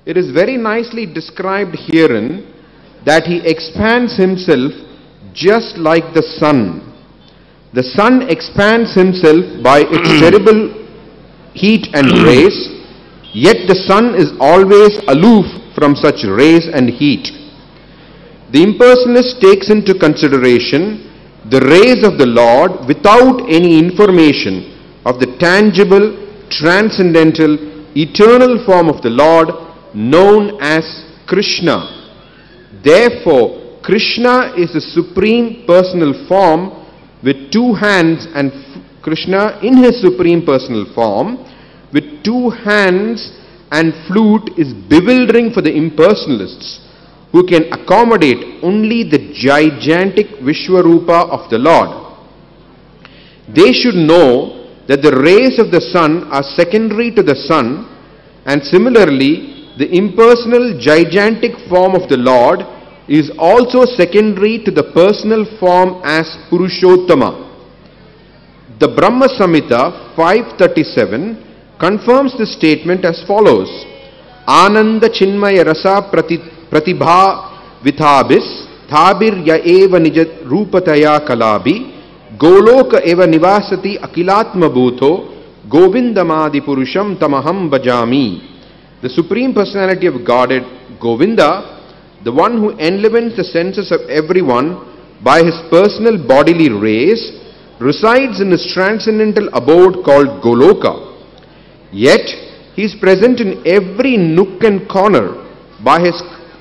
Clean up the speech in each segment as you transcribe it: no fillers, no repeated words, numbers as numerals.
it is very nicely described herein that he expands himself just like the sun. The sun expands himself by its terrible heat and rays, yet the sun is always aloof from such rays and heat. The impersonalist takes into consideration the rays of the Lord without any information of the tangible, transcendental, eternal form of the Lord known as Krishna. Therefore, Krishna is the supreme personal form with two hands, and Krishna in his supreme personal form with two hands and flute is bewildering for the impersonalists, who can accommodate only the gigantic Vishwarupa of the Lord. They should know that the rays of the sun are secondary to the sun, and similarly the impersonal gigantic form of the Lord is also secondary to the personal form as Purushottama. The Brahma Samhita 537 confirms this statement as follows: Ananda Chinmaya Rasa Pratibha Vithabis Thabir Ya Eva Nija Rupataya Kalabi Goloka Eva Nivasati Akilatma Bhutho Govindamadi Purusham Tamaham Bhajami. The Supreme Personality of Godhead, Govinda, the one who enlivens the senses of everyone by his personal bodily rays, resides in his transcendental abode called Goloka. Yet he is present in every nook and corner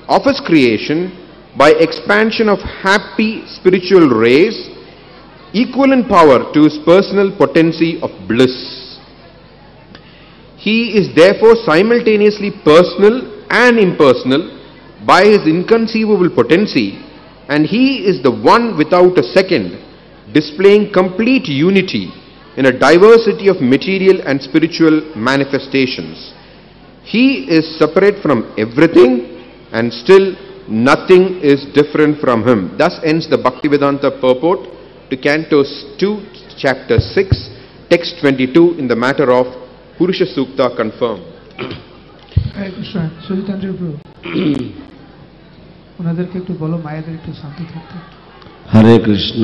of his creation by expansion of happy spiritual rays, equal in power to his personal potency of bliss. He is therefore simultaneously personal and impersonal by his inconceivable potency, and he is the one without a second, displaying complete unity in a diversity of material and spiritual manifestations. He is separate from everything, and still nothing is different from him. Thus ends the Bhaktivedanta purport to Canto 2, Chapter 6, Text 22 in the matter of Purusha Sukta confirmed. Hare Krishna, Sujitandra Prabhu. ওনাদেরকে একটু বলো মায়েদের একটু শান্ত থাকতে। হরে কৃষ্ণ,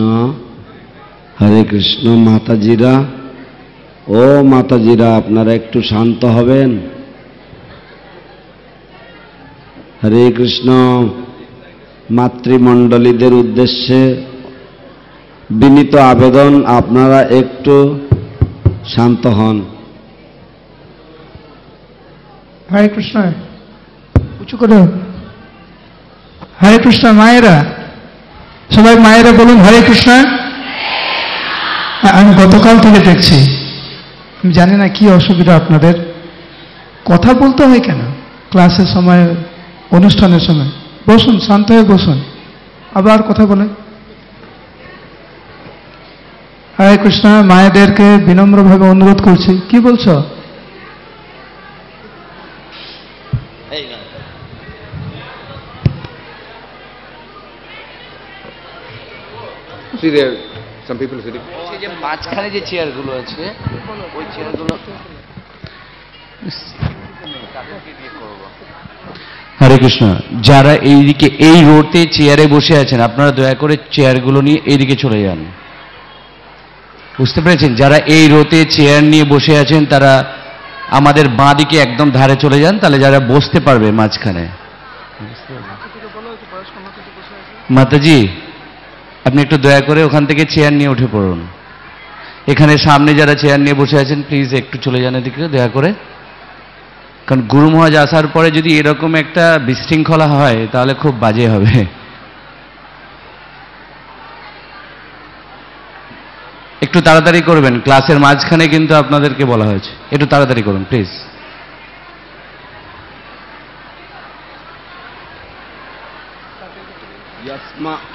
হরে কৃষ্ণ। মাতাজিরা, ও মাতাজিরা, আপনারা একটু শান্ত হবেন। হরে কৃষ্ণ। মাতৃমণ্ডলীদের উদ্দেশ্যে বিনীত আবেদন, আপনারা একটু শান্ত হন। হরে কৃষ্ণ, উঁচু করে। হরে কৃষ্ণ। মায়েরা, সবাই মায়েরা বলুন হরে কৃষ্ণ। আমি গতকাল থেকে দেখছি, আমি জানি না কি অসুবিধা আপনাদের, কথা বলতে হয় কেন ক্লাসের সময়, অনুষ্ঠানের সময়? বসুন, শান্ত হয়ে বসুন, আবার কথা বলেন। হরে কৃষ্ণ। মায়েদেরকে বিনম্রভাবে অনুরোধ করছি, কি বলছো? See there, some people sitting. এই যে মাঝখানে যে চেয়ারগুলো আছে, ওই চেয়ারগুলো হরে কৃষ্ণ। যারা এইদিকে এই রোতে চেয়ারে বসে আছেন, আপনারা দয়া করে চেয়ারগুলো নিয়ে এইদিকে চলে যান। বুঝতে পেরেছেন? যারা এই রোতে চেয়ার নিয়ে বসে আছেন তারা আমাদের বাঁ দিকে একদম ধারে চলে যান, তাহলে যারা বসতে পারবে মাঝখানে। মাতাজি, আপনি একটু দয়া করে ওখান থেকে চেয়ার নিয়ে উঠে পড়ুন। এখানে সামনে যারা চেয়ার নিয়ে বসে আছেন প্লিজ একটু চলে যান এদিকে দয়া করে, কারণ গুরু মহারাজ আসার পরে যদি এরকম একটা বিশৃঙ্খলা হয় তাহলে খুব বাজে হবে। একটু তাড়াতাড়ি করবেন, ক্লাসের মাঝখানে কিন্তু আপনাদেরকে বলা হয়েছে, একটু তাড়াতাড়ি করুন প্লিজ।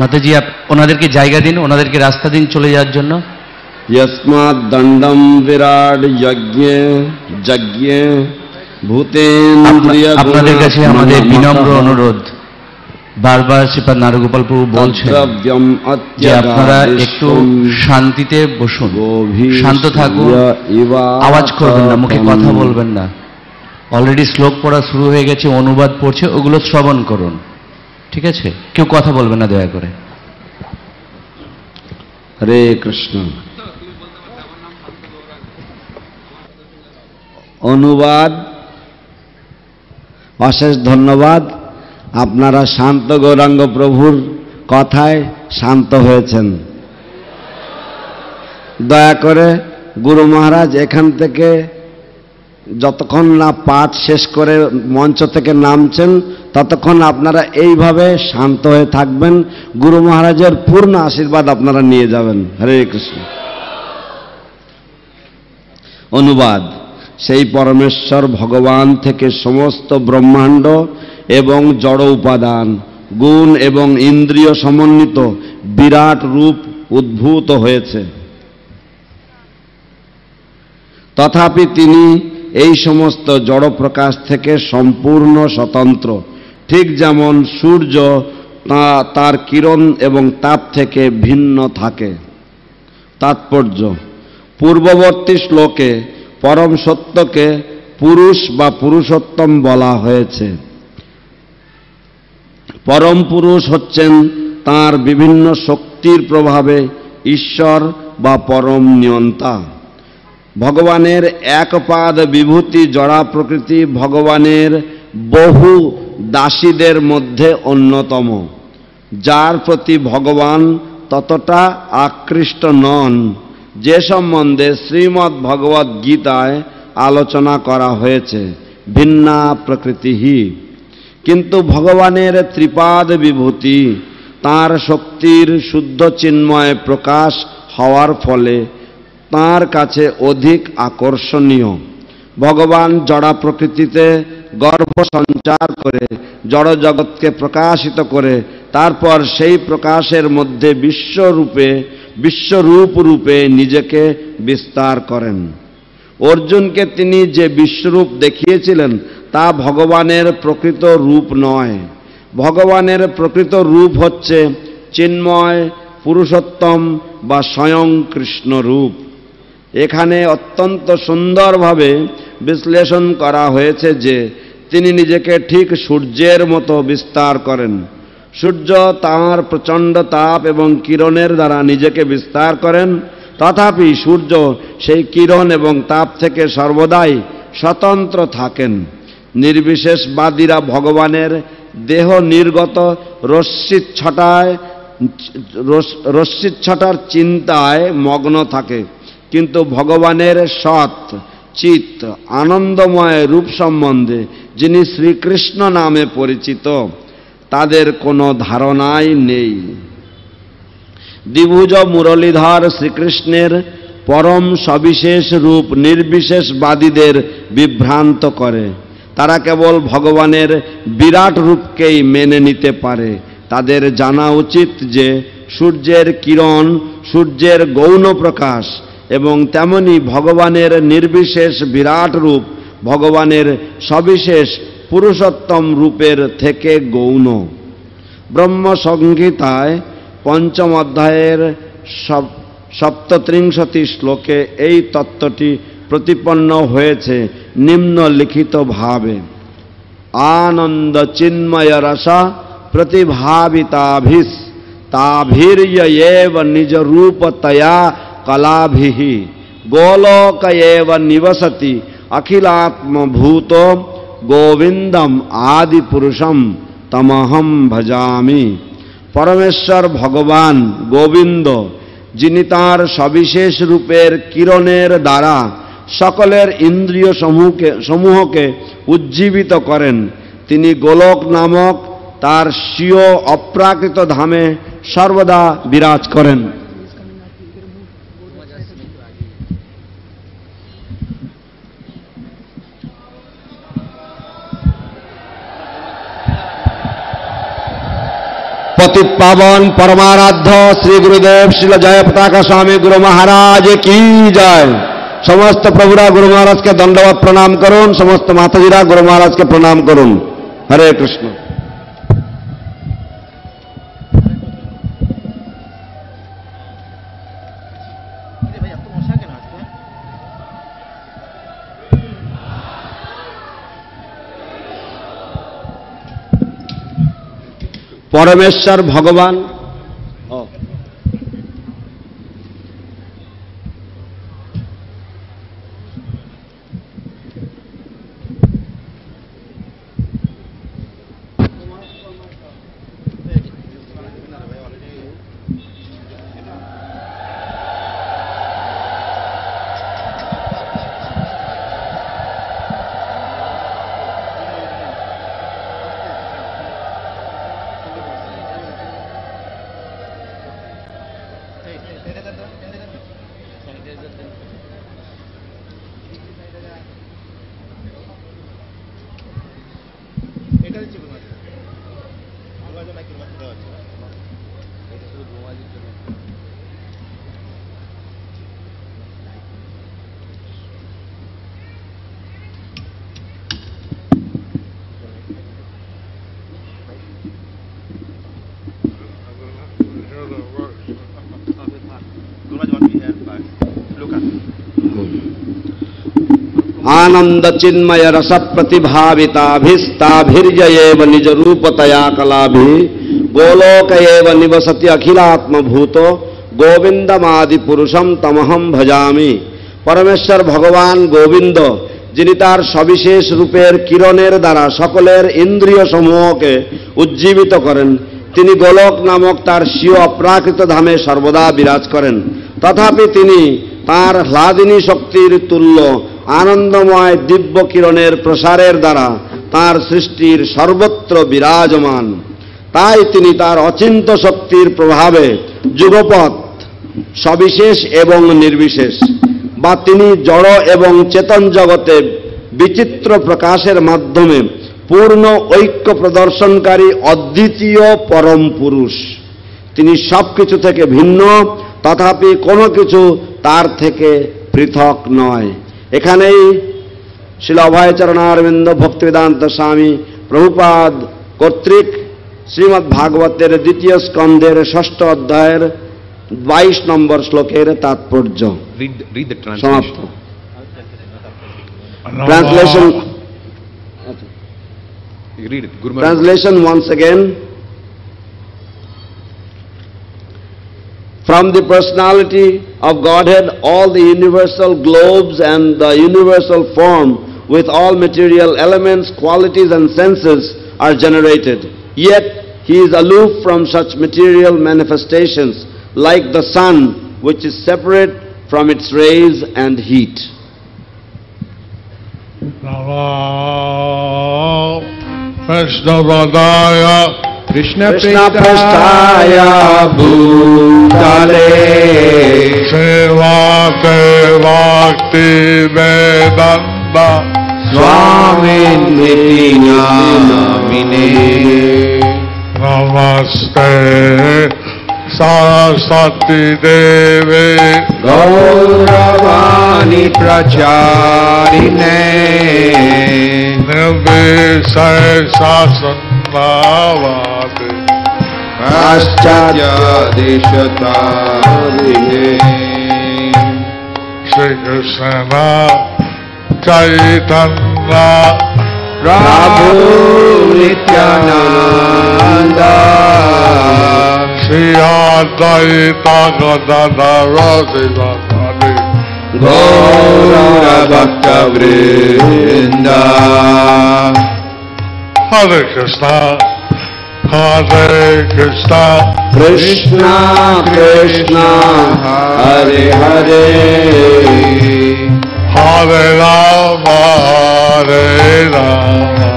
মাতাজি, ওনাদেরকে জায়গা দিন, ওনাদেরকে রাস্তা দিন চলে যাওয়ার জন্য। यस्मात् दंडम विराट यज्ञे यज्ञे भूतेन्द्रिय। আপনাদের কাছে আমাদের বিনম্র অনুরোধ, বারবার শ্রীপাদ নারগোপাল প্রভু বলছেন যে আপনারা একটু শান্তিতে বসুন, শান্ত থাকুন, আওয়াজ করবেন না, মুখে কথা বলবেন না। অলরেডি শ্লোক পড়া শুরু হয়ে গেছে, অনুবাদ পড়ছে, ওগুলো শ্রবণ করুন, ঠিক আছে? কেউ কথা বলবে না দয়া করে। হরে কৃষ্ণ। অনুবাদ অশেষ ধন্যবাদ। আপনারা শান্ত গৌরাঙ্গ প্রভুর কথায় শান্ত হয়েছেন। দয়া করে গুরু মহারাজ এখান থেকে যতক্ষণ না পাঠ শেষ করে মঞ্চ থেকে নামছেন ততক্ষণ আপনারা এইভাবে শান্ত হয়ে থাকবেন। গুরু মহারাজের পূর্ণ আশীর্বাদ আপনারা নিয়ে যাবেন। হরে কৃষ্ণ। অনুবাদ। সেই পরমেশ্বর ভগবান থেকে সমস্ত ব্রহ্মাণ্ড এবং জড় উপাদান, গুণ এবং ইন্দ্রিয় সমন্বিত বিরাট রূপ উদ্ভূত হয়েছে। তথাপি তিনি এই সমস্ত জড় প্রকাশ থেকে সম্পূর্ণ স্বতন্ত্র, ঠিক যেমন সূর্য তার কিরণ এবং তাপ থেকে ভিন্ন থাকে। তাৎপর্য: পূর্ববর্তী শ্লোকে পরম সত্যকে পুরুষ বা পুরুষোত্তম বলা হয়েছে। পরম পুরুষ হচ্ছেন তাঁর বিভিন্ন শক্তির প্রভাবে ঈশ্বর বা পরম নিয়ন্তা। ভগবানের একপাদ বিভূতি জড়া প্রকৃতি ভগবানের বহু দাসীদের মধ্যে অন্যতম, যার প্রতি ভগবান ততটা আকৃষ্ট নন, যে সম্বন্ধে শ্রীমদ্ ভগবদ গীতায় আলোচনা করা হয়েছে। ভিন্না প্রকৃতিহি। কিন্তু ভগবানের ত্রিপাদ বিভূতি তাঁর শক্তির শুদ্ধ চিন্ময় প্রকাশ হওয়ার ফলে তাঁর কাছে অধিক আকর্ষণীয়। ভগবান জড়া প্রকৃতিতে গর্ভ সঞ্চার করে জড়জগৎকে প্রকাশিত করে তারপর সেই প্রকাশের মধ্যে বিশ্বরূপ রূপে নিজেকে বিস্তার করেন। অর্জুনকে তিনি যে বিশ্বরূপ দেখিয়েছিলেন তা ভগবানের প্রকৃত রূপ নয়। ভগবানের প্রকৃত রূপ হচ্ছে চিন্ময় পুরুষোত্তম বা স্বয়ং কৃষ্ণ রূপ। এখানে অত্যন্ত সুন্দরভাবে বিশ্লেষণ করা হয়েছে যে তিনি নিজেকে ঠিক সূর্যের মতো বিস্তার করেন। সূর্য তাঁর প্রচণ্ড তাপ এবং কিরণের দ্বারা নিজেকে বিস্তার করেন, তথাপি সূর্য সেই কিরণ এবং তাপ থেকে সর্বদাই স্বতন্ত্র থাকেন। নির্বিশেষবাদীরা ভগবানের দেহ নির্গত রশ্মিচ্ছটার চিন্তায় মগ্ন থাকে, কিন্তু ভগবানের সৎ চিত আনন্দময় রূপ সম্বন্ধে যিনি শ্রীকৃষ্ণ নামে পরিচিত তাদের কোনো ধারণাই নেই। দ্বিভুজ মুরলীধর শ্রীকৃষ্ণের পরম সবিশেষ রূপ নির্বিশেষবাদীদের বিভ্রান্ত করে। তারা কেবল ভগবানের বিরাট রূপকেই মেনে নিতে পারে। তাদের জানা উচিত যে সূর্যের কিরণ সূর্যের গৌণ প্রকাশ এবং তেমনি ভগবানের নির্বিশেষ বিরাট রূপ ভগবানের সবিশেষ পুরুষোত্তম রূপের থেকে গৌণ। ব্রহ্মসংহিতায় ৫ম অধ্যায়ের ৩৭ শ্লোকে এই তত্ত্বটি প্রতিপন্ন হয়েছে নিম্নলিখিত ভাবে: আনন্দ চিন্ময় রস প্রতিভাবিতাভিস তাভির্যেব নিজ রূপতয়া কলাভিঃ গোলোক এব নিবসতি অখিলাত্মভূত গোবিন্দম আদি পুরুষম তমহম ভজামি। পরমেশ্বর ভগবান গোবিন্দ, যিনি তাঁর সবিশেষ রূপের কিরণের দ্বারা সকলের ইন্দ্রিয় সমূহকে উজ্জীবিত করেন, তিনি গোলক নামক তার স্বীয় অপ্রাকৃত ধামে সর্বদা বিরাজ করেন। पतित पावन परमाराध्य श्री गुरुदेव श्रील जयपताका स्वामी गुरु महाराज की जय। समस्त प्रभुरा गुरु महाराज के दंडवत प्रणाम करुन, समस्त माताजीरा गुरु महाराज के प्रणाम करुन। हरे कृष्ण। পরমেশ্বর ভগবান आनंद चिन्मय रस प्रतिभाविताभिस्ताभिर्जयेव निज रूपतया कलाभि गोलोक एव निवसति अखिलात्म भूतो गोविंदमादि पुरुषम तमहम भजामि। परमेश्वर भगवान गोविंद যিনি তার সবিশেষ রূপের কিরণের দ্বারা সকলের ইন্দ্রিয় সমূহকে উজ্জীবিত করেন, তিনি গোলক নামক তার স্বীয় অপ্রাকৃত ধামে সর্বদা বিরাজ করেন। তথাপি তিনি তার হ্লাদিনী শক্তির তুল্য আনন্দময় দিব্য কিরণের প্রসারের দ্বারা তার সৃষ্টির সর্বত্র বিরাজমান। তাই তিনি তার অচিন্ত শক্তির প্রভাবে যুগপৎ সবিশেষ এবং নির্বিশেষ, বা তিনি জড় এবং চেতন জগতে বিচিত্র প্রকাশের মাধ্যমে পূর্ণ ঐক্য প্রদর্শনকারী অদ্বিতীয় পরম পুরুষ। তিনি সব কিছু থেকে ভিন্ন, তথাপি কোনো কিছু তার থেকে পৃথক নয়। এখানেই শ্রীল অভয়চরণারবিন্দ ভক্তিবেদান্ত স্বামী প্রভুপাদ কর্তৃক শ্রীমদ্ ভাগবতের দ্বিতীয় স্কন্ধের ষষ্ঠ অধ্যায়ের 22 নম্বর শ্লোকের তাৎপর্য সমাপ্ত। Translation once again. From the personality of Godhead, all the universal globes and the universal form with all material elements, qualities and senses are generated. Yet he is aloof from such material manifestations, like the sun, which is separate from its rays and heat. Krishna Prasthaya Bhutale Sevate Bhakti Vedanta Swamin Niti Namine Namaste Saraswati Devi Gauravani Pracharine Nirvisesasannavati Paschatya Deshatarine Shri Krishna Chaitanya Prabhu Nityananda Shri Advaita Gadadhara Sivasadi Gaura Bhakta Vrinda Hare Krishna Hare Krishna Krishna Krishna Hare Hare Hare Rama Hare Rama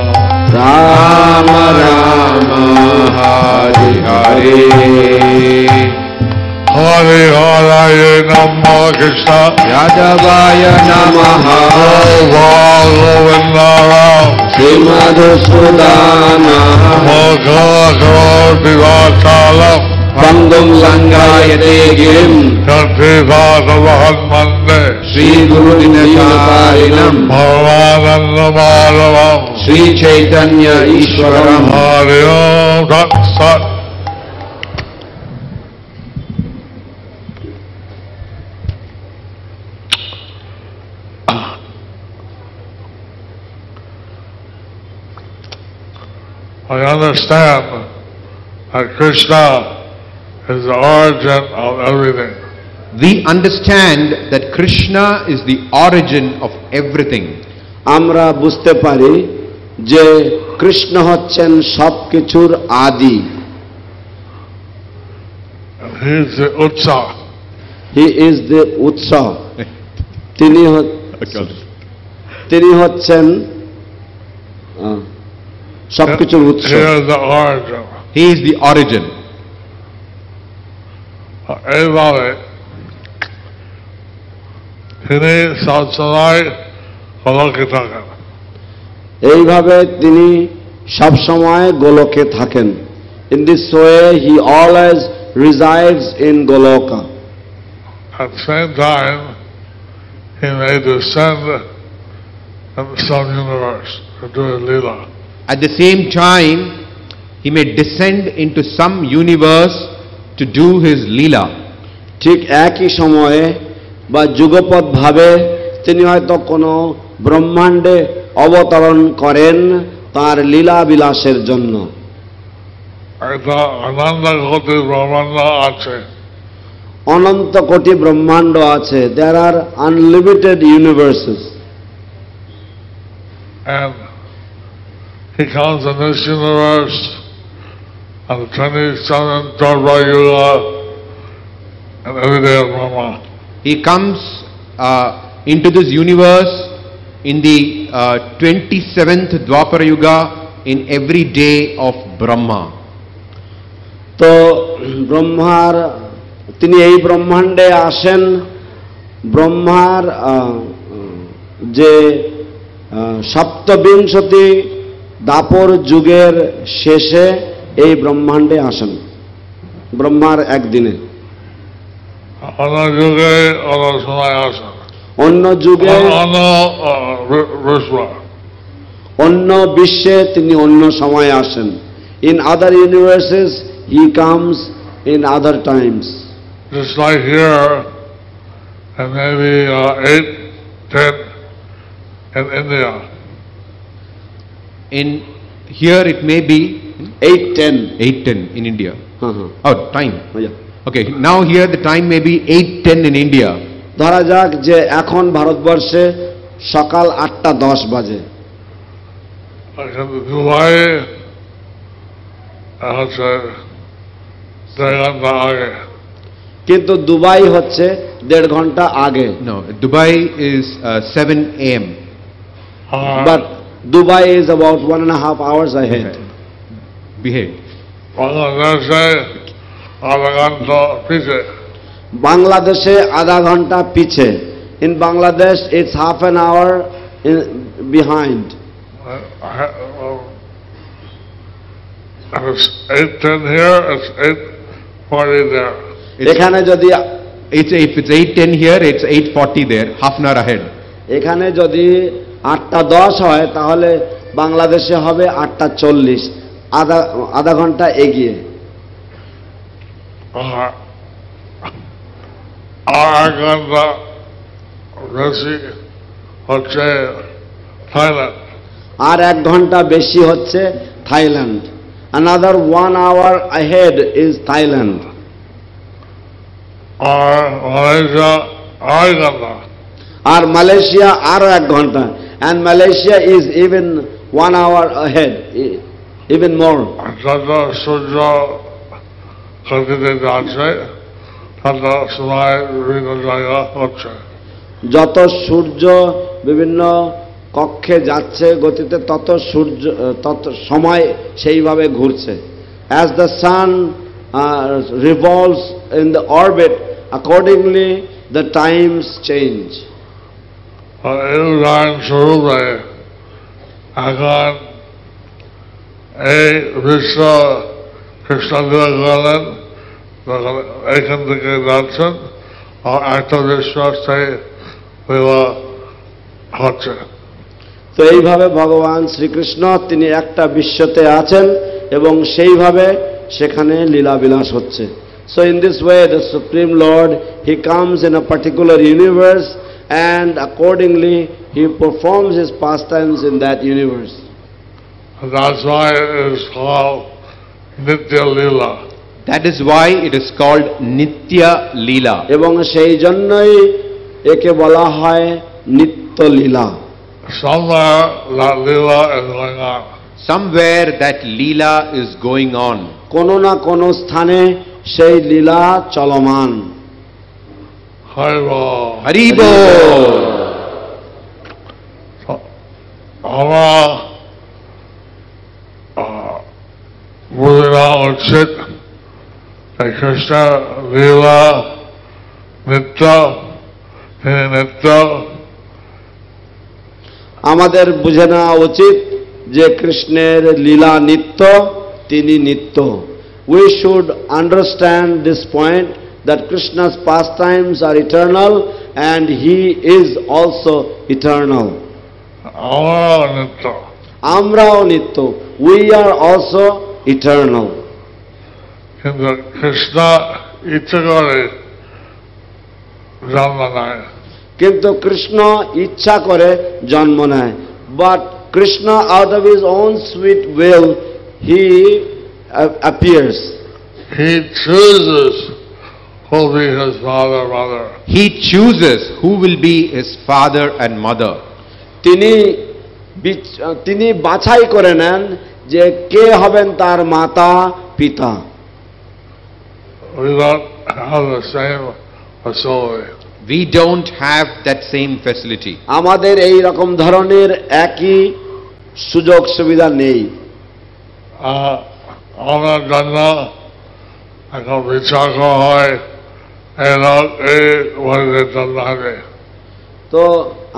Rama Rama Hare Hare Hare Hare Namo Krishna Yadavaya Namaha Govindara Srimadhusudana Moghakar Vivachalam Pangum Langayate Girim Kanthivadavahan Mande Sri Guru Dinatarinam Bhavananda Madhavam Sri Chaitanya Ishwaram Hare Om Tat Sat. I understand that Krishna is the origin of everything. We understand that Krishna is the origin of everything. আমরা বুঝতে পারি যে কৃষ্ণ হচ্ছেন সবকিছুর আদি। And he is the Utsa. He is the উৎস। তিনি হচ্ছেন সবকিছুর উৎস। He is the origin. He is the origin. এইভাবে তিনি সবসময় গোলকে থাকেন। এইভাবে তিনি সব সময় গোলকে থাকেন। In this way he always resides in Goloka. At the same time, he may descend in some universe to do a lila. At the same time, he may descend into some universe to do his leela. ঠিক একই সময়ে বা যুগপৎ ভাবে তিনি হয়তো কোনো ব্রহ্মাণ্ডে অবতরণ করেন তার লীলা বিলাসের জন্য। একটা অনন্ত কোটি ব্রহ্মাণ্ড আছে। অনন্ত কোটি ব্রহ্মাণ্ড আছে। There are unlimited universes. And he comes in this universe on the 27th Dharma Yuga and every day of Brahma. He comes into this universe in the 27th Dwapara Yuga in every day of Brahma. তো ব্রহ্মার তিনি এই ব্রহ্মাণ্ডে আসেন ব্রহ্মার যে সপ্তবিংশতি দাপর যুগের শেষে এই ব্রহ্মাণ্ডে আসেন ব্রহ্মার একদিনে। অন্য যুগে অন্য সময় আসেন। অন্য যুগে অন্য বিশ্বে তিনি অন্য সময়ে আসেন। In other universes he comes in other times. Just like here, and maybe 8, 10 in India. In here it may be 8:10. 8:10 in India. Uh-huh. Oh, time. Yeah. Okay, now here the time may be 8:10 in India. ধরা যাক যে এখন ভারতবর্ষে সকাল 8:10 বাজে। Dubai হচ্ছে 1.5 ঘন্টা আগে। কিন্তু দুবাই হচ্ছে 1.5 ঘন্টা আগে। No, Dubai is 7 a.m. But Dubai is about 1.5 hours ahead. Behave. বাংলাদেশে আধা ঘন্টা পিছে। বাংলাদেশে আধা ঘন্টা পিছে। In Bangladesh it's half an hour behind. It's 8:10 here, it's 8:40 there. এখানে যদি If it's 8:10 here, it's 8:40 there, half an hour ahead. এখানে যদি 8:10 হয় তাহলে বাংলাদেশে হবে 8:40, আধা ঘন্টা এগিয়ে। আর ঘন্টা বেশি হচ্ছে থাইল্যান্ড। আর 1 ঘন্টা বেশি হচ্ছে Thailand. Another 1 hour ahead is Thailand. আর মালয়েশিয়া 2.5 ঘন্টা। আর মালয়েশিয়া আরো 1 ঘন্টা। And Malaysia is even 1 hour ahead, even more. যত সূর্য গতিতে যাচ্ছে তত সময় বিভিন্ন জায়গা হচ্ছে। যত সূর্য বিভিন্ন কক্ষে যাচ্ছে গতিতে তত সময় সেইভাবে ঘুরছে। As the sun revolves in the orbit, accordingly the times change. এই উদাহরণস্বরূপে এখন এই বিশ্ব খ্রিস্টানরা গেলেন এখান থেকে যাচ্ছেন আর একটা বিশ্বাস হচ্ছে। তো এইভাবে ভগবান শ্রীকৃষ্ণ তিনি একটা বিশ্বতে আছেন এবং সেইভাবে সেখানে লীলাবিলাস হচ্ছে। So in this way the Supreme Lord, he comes in a particular universe and accordingly he performs his pastimes in that universe. That's why it is called Nitya Leela. That is why it is called Nitya Leela. এবং সেই জন্যই একে বলা হয় নিত্য লীলা। Somewhere that Leela is going on. Somewhere that Leela is going on. কোনো না কোনো স্থানে সেই লীলা চলমান। Haribo. Haribo. আমরা বুঝে নেওয়া উচিত এই কৃষ্ণ লীলা নিত্য, তিনি নিত্য। আমাদের বুঝে নেওয়া উচিত যে কৃষ্ণের লীলা নিত্য, তিনি নিত্য। We should understand this point that Krishna's pastimes are eternal and he is also eternal. আমরাও নিত্য। আমরাও নিত্য। We are also eternal. কিন্তু কৃষ্ণ ইচ্ছে করে জন্ম নেয়। কিন্তু কৃষ্ণ ইচ্ছা করে জন্ম নেয়। But Krishna out of his own sweet will he appears. He chooses who will be his father, mother. He chooses who will be his father and mother. তিনি বাছাই করে নেন যে কে হবেন তার মাতা পিতা। We don't have the same facility. We don't have that same facility. আমাদের এই রকম ধরনের একই সুযোগ সুবিধা নেই। আমার জন্য এখন বিচার করা হয় এই লোক এই বয়সের জন্য হবে। তো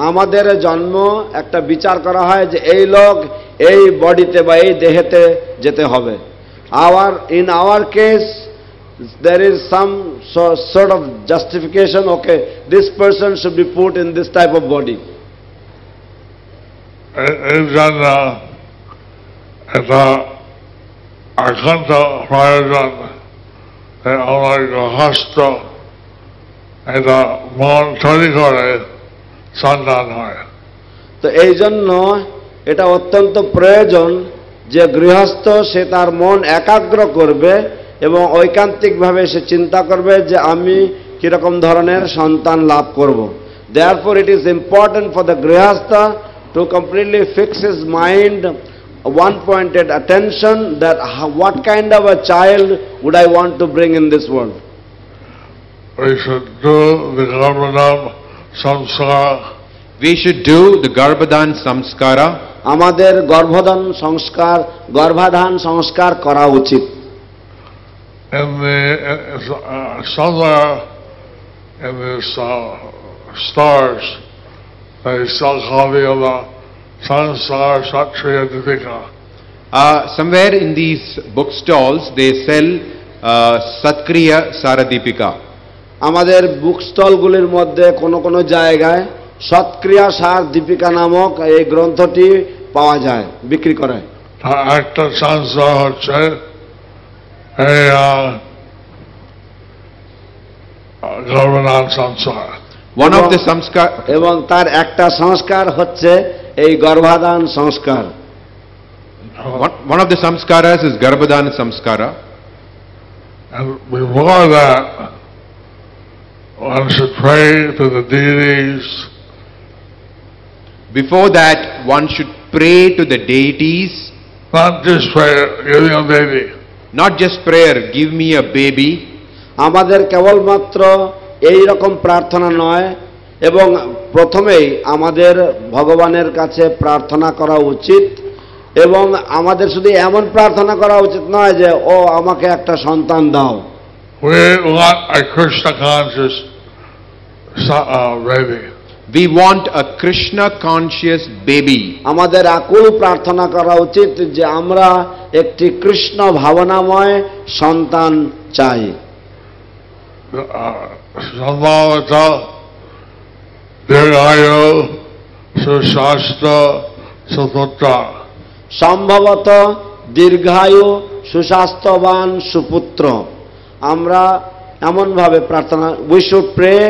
আমাদের জন্ম একটা বিচার করা হয় যে এই লোক এই বডিতে বা এই দেহেতে যেতে হবে। In our case there is some sort of justification, okay, this person should be put in this type of body. এই জন্য এটা একান্ত প্রয়োজন আমার গৃহস্থ এটা মন তৈরি করে সন্তান হয়। তো এই জন্য এটা অত্যন্ত প্রয়োজন যে গৃহস্থ সে তার মন একাগ্র করবে এবং ঐকান্তিকভাবে সে চিন্তা করবে যে আমি কিরকম ধরনের সন্তান লাভ করব। Therefore it is important for the grihastha to completely fix his mind, one-pointed attention, that what kind of a child would I want to bring in this world. We should do the garbhadhan samskara. We should do the Garbhadan Samskara. আমাদের গর্ভধান সংস্কার করা উচিত। In the somewhere in the stars, they sell copy of the Sansar Satriya Dipika. Somewhere in these bookstalls they sell Satkriya Saradipika. আমাদের বুক স্টলগুলির মধ্যে কোনো কোনো জায়গায় সৎক্রিয়া সার দীপিকা নামক এই গ্রন্থটি পাওয়া যায়, বিক্রি করে। একটা সংস্কার হচ্ছে এই গর্ভধান সংস্কার। One of the samskar, এবং তার একটা সংস্কার হচ্ছে এই গর্ভাধান সংস্কার। one of the samskaras is Garbhadan Samskara. And before that, one should pray to the deities. Before that, one should pray to the deities. Not just prayer, giving a baby. Not just prayer, give me a baby. আমাদের কেবলমাত্র এই রকম প্রার্থনা নয়, এবং প্রথমেই আমাদের ভগবানের কাছে প্রার্থনা করা উচিত, এবং আমাদের শুধু এমন প্রার্থনা করা উচিত নয় যে ও আমাকে একটা সন্তান দাও। We want a Krishna conscious baby. We want a Krishna conscious baby. আমাদের আকুল প্রার্থনা করা উচিত যে আমরা একটি কৃষ্ণ ভাবনাময় সন্তান চাই। সম্ভবত দীর্ঘায়ু সুস্বাস্থ্য সুপুত্র। সম্ভবত দীর্ঘায়ু সুস্বাস্থ্যবান সুপুত্র। আমরা এমনভাবে প্রার্থনা, we should pray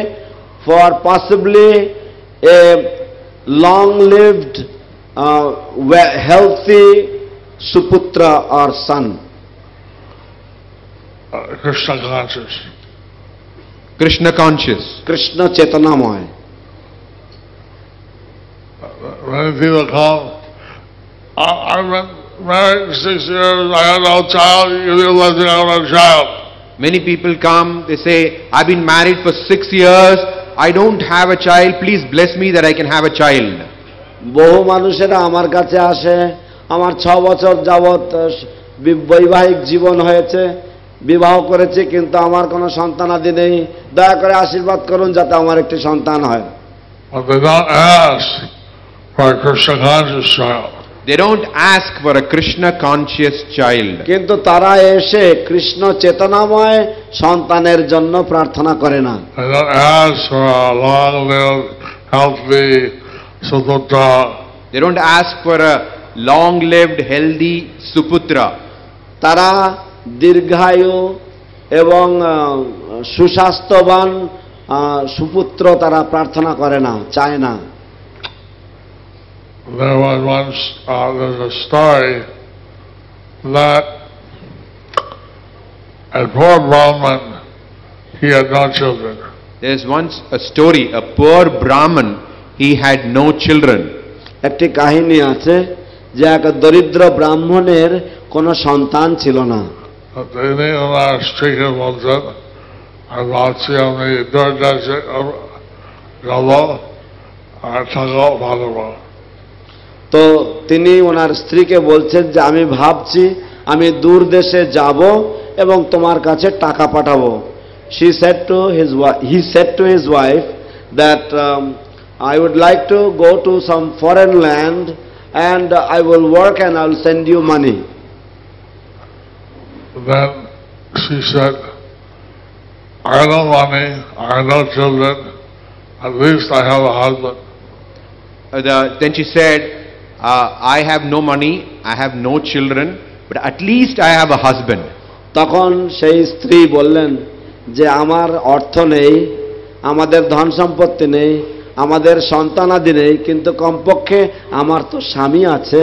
for possibly a long-lived, healthy suputra or son. Krishna conscious. Krishna conscious. Krishna চেতনাময়। Many people come, I've been married 6 years, I had no child, you didn't let me have a child. Many people come, they say, I've been married for 6 years, I don't have a child, please bless me that I can have a child. বহু মানুষেরা আমার কাছে আসে, আমার 6 বছর যাবৎ বৈবাহিক জীবন হয়েছে, বিবাহ করেছি, কিন্তু আমার কোনো সন্তানাদি নেই, দয়া করে আশীর্বাদ করুন যাতে আমার একটি সন্তান হয়। But they don't ask for a Krishna conscious child. They don't ask for a Krishna conscious child. কিন্তু তারা এসে কৃষ্ণ চেতনাময় সন্তানের জন্য প্রার্থনা করে না। They don't ask for a long-lived, healthy suputra. They don't ask for a long-lived, healthy suputra. তারা দীর্ঘায়ু এবং সুস্বাস্থ্যবান সুপুত্র তারা প্রার্থনা করে না, চায় না। There was once, there's a story that a poor Brahmin, he had no children. There's once a story, a poor Brahmin, he had no children. একটি কাহিনী আছে যে এক দরিদ্র ব্রাহ্মণের কোনো সন্তান ছিল না। তিনি ওনার স্ত্রীকে বলছেন, আর ভাবছি আমি দূর দেশে যাব আর থাকো ভালো। তো তিনি ওনার স্ত্রীকে বলছেন যে আমি ভাবছি আমি দূর দেশে যাব এবং তোমার কাছে টাকা পাঠাবো। he said to his wife that I would like to go to some foreign land and I will work and I will send you money. Then she said, I have no money, I have no children, at least I have a husband. Then she said, I have no money, I have no children, but at least I have a husband. তখন সেই স্ত্রী বললেন যে আমার অর্থ নেই, আমাদের ধন সম্পত্তি নেই, আমাদের সন্তানাদি নেই, কিন্তু কমপক্ষে আমার তো স্বামী আছে।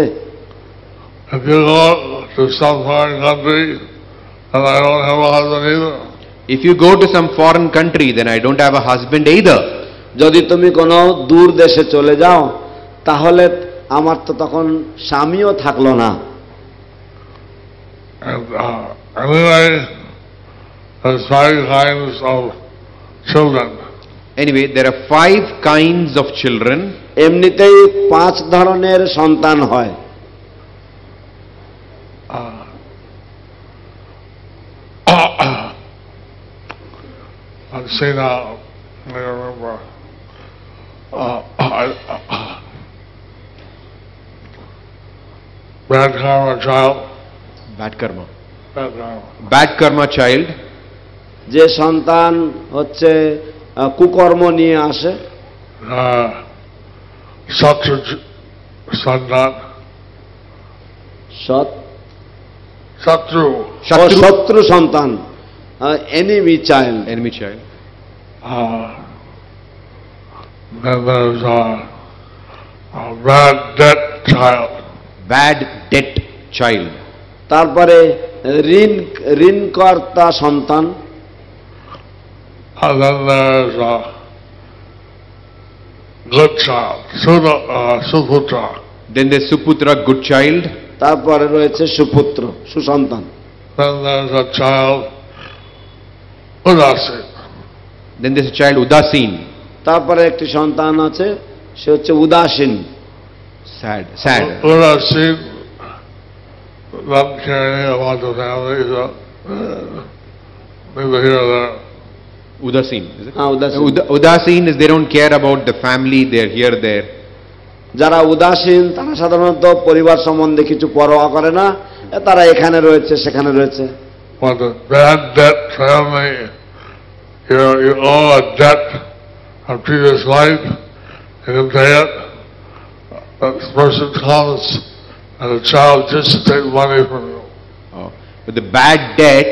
If you go to some foreign country and I don't have a husband either. If you go to some foreign country, then I don't have a husband either. যদি তুমি কোনো দূর দেশে চলে যাও তাহলে আমার তো তখন স্বামীও থাকলো না। And anyway, there's 5 kinds of children. Anyway, there are 5 kinds of children. এমনিতেই 5 ধরনের সন্তান হয়। Let's see now, I remember. Bad karma child. Bad karma. Bad karma. Bad karma child. যে সন্তান হচ্ছে কুকর্ম নিয়ে আসে। Satru santan. শত্রু সন্তান, enemy child. Enemy child. Then there's a bad debt child. Bad debt child. তারপরে ঋণকর্তা সন্তান। And then there's a good child, suputra. Then there's suputra, good child. তারপরে রয়েছে সুপুত্র, সুসন্তান। Then there's a child udasin. Then there's a child udasin. তারপরে একটি সন্তান আছে, সে হচ্ছে উদাসীন। Sad. Udasin, not caring about the family, so neither here or there. Udasin, is it? উদাসীন। Udasin is they don't care about the family, they're here, there. যারা উদাসীন তারা সাধারণত পরিবার সম্বন্ধে কিছু পরোয়া করে না, তারা এখানে রয়েছে সেখানে রয়েছে। But the bad debt family, you owe a debt of previous life, you can pay it. This person comes and the child just to take money from you. But the bad debt,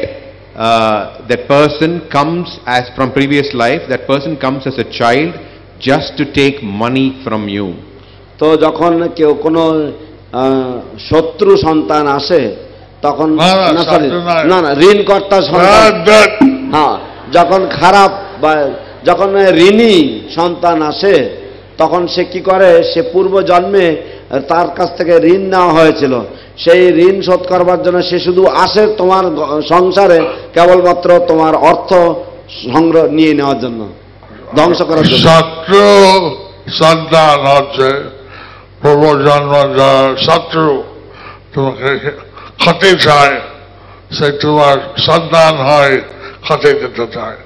that person comes as from previous life, that person comes as a child just to take money from you. তো যখন কেউ কোনো শত্রু সন্তান আসে তখন না, sorry নয়। না না ঋণকর্তা সন্তান, হ্যাঁ যখন খারাপ বা যখন ঋণী সন্তান আসে তখন সে কি করে, সে পূর্ব জন্মে তার কাছ থেকে ঋণ নেওয়া হয়েছিল, সেই ঋণ শোধ করবার জন্য সে শুধু আসে তোমার সংসারে কেবলমাত্র তোমার অর্থ সংগ্রহ নিয়ে নেওয়ার জন্য, ধ্বংস করার জন্য। শত্রু সন্তান হচ্ছে পূর্বজন্ম শত্রু, তোমাকে ক্ষতি চায়, সে তোমার সন্তান হয়, ক্ষতি দিতে চায়।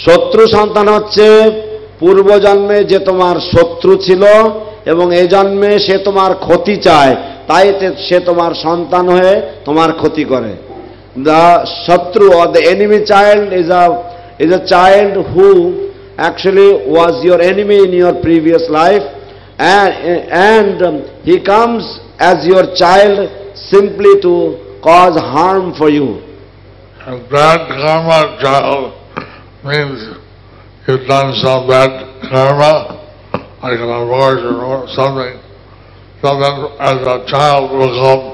শত্রু সন্তান হচ্ছে পূর্বজন্মে যে তোমার শত্রু ছিল এবং এই জন্মে সে তোমার ক্ষতি চায়, তাই সে তোমার সন্তান হয়ে তোমার ক্ষতি করে। দ্য শত্রু or the enemy child is a child who actually was your enemy in your previous life, and he comes as your child simply to cause harm for you. And bad karma child means you've done some bad karma, like an abortion or something. So then as a child will come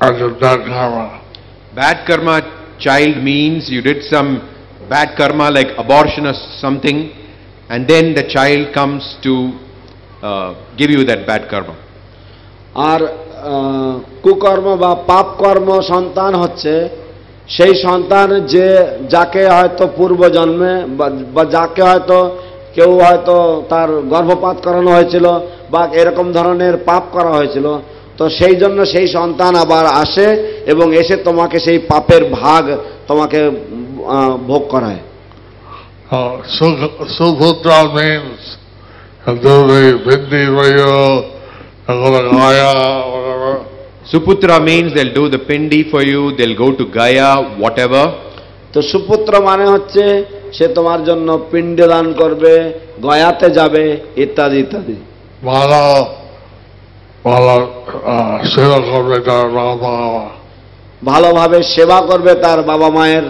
as a bad karma. Bad karma child means you did some bad karma like abortion or something, and then the child comes to give you that bad karma. আর কুকর্ম বা পাপ কর্ম সন্তান হচ্ছে সেই সন্তান যে যাকে হয়তো পূর্বজন্মে বা যাকে হয়তো কেউ হয়তো তার গর্ভপাত করানো হয়েছিল বা এরকম ধরনের পাপ করা হয়েছিল, তো সেই জন্য সেই সন্তান আবার আসে এবং এসে তোমাকে সেই পাপের ভাগ তোমাকে ভোগ করায়। Suputra means do the bindi vayo, Gaya, whatever. Suputra means they'll do the pindi for you, they'll go to Gaya, whatever. তো সুপুত্র মানে হচ্ছে সে তোমার জন্য পিণ্ডদান করবে, গয়াতে যাবে ইত্যাদি ইত্যাদি। ভালো ভালো সেবা করবে তার বাবা মা, ভালোভাবে সেবা করবে তার বাবা মায়ের।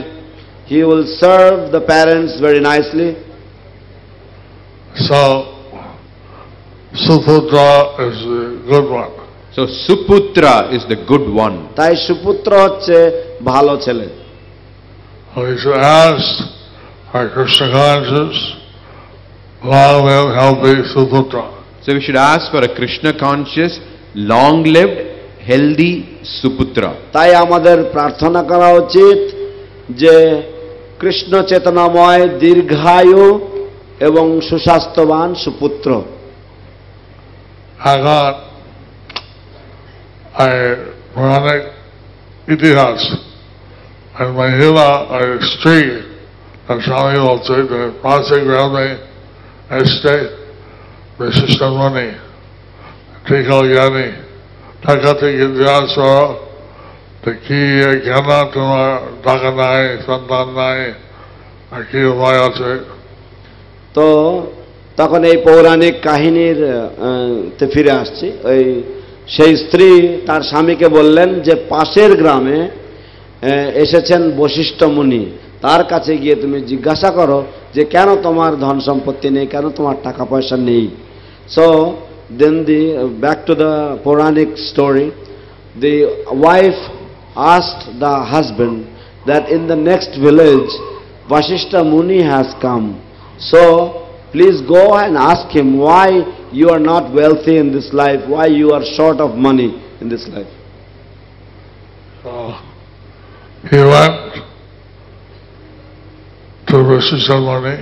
He will serve the parents very nicely. So Suputra is the good one. So Suputra is the good one. তাই সুপুত্র হচ্ছে ভালো ছেলে। We should ask our Krishna conscious, long live healthy Suputra. So we should ask for a Krishna conscious, long-lived, healthy Suputra. তাই আমাদের প্রার্থনা করা উচিত যে কৃষ্ণ চেতনাময় দীর্ঘায়ু এবং সুস্বাস্থ্যবান সুপুত্র। এখন Puranic ইতিহাস আর মহিলা আর স্ত্রী আর স্বামী বলছে যে পাশে গ্রামে এসে বিশিষ্ট মনে ঠিক জ্ঞানী টাকা থেকে ইতিহাস তো কি কেন তোমার টাকা নাই, সন্তান নাই, আর কি উপায় আছে? তো তখন এই পৌরাণিক কাহিনীর তে ফিরে আসছি। ওই সেই স্ত্রী তার স্বামীকে বললেন যে পাশের গ্রামে এসেছেন বশিষ্ঠ মুনি, তার কাছে গিয়ে তুমি জিজ্ঞাসা করো যে কেন তোমার ধন সম্পত্তি নেই, কেন তোমার টাকা পয়সা নেই। So then the back to the পৌরাণিক story, the wife asked the husband that in the next village Vasishta Muni has come, so please go and ask him why you are not wealthy in this life, why you are short of money in this life. So he went to Vasishta Muni.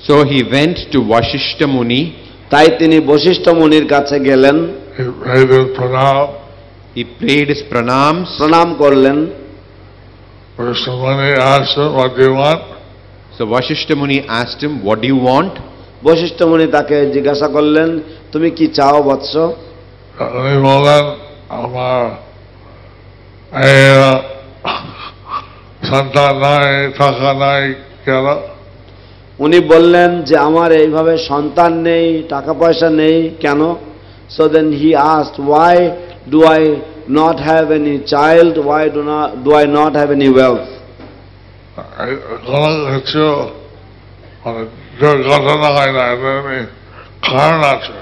So he went to Vasishta Muni. তাই তিনি বশিষ্ঠ মুনির কাছে গেলেন। He paid his pranam. He paid his pranams. প্রণাম করলেন। Vasishta Muni asked him, what do you want? So Vasishta Muni asked him, what do you want? Vashishtha মুনি তাকে জিজ্ঞাসা করলেন, তুমি কি চাও বৎস? উনি বললেন, আমার সন্তান নাই, টাকা নাই, কেন? উনি বললেন যে আমার এইভাবে সন্তান নেই, টাকা পয়সা নেই, কেন? So then he asked, why do I not have any child, why do I not have any wealth? কোনো কিছু দুর্ঘটনা হয় না, কারণ আছে।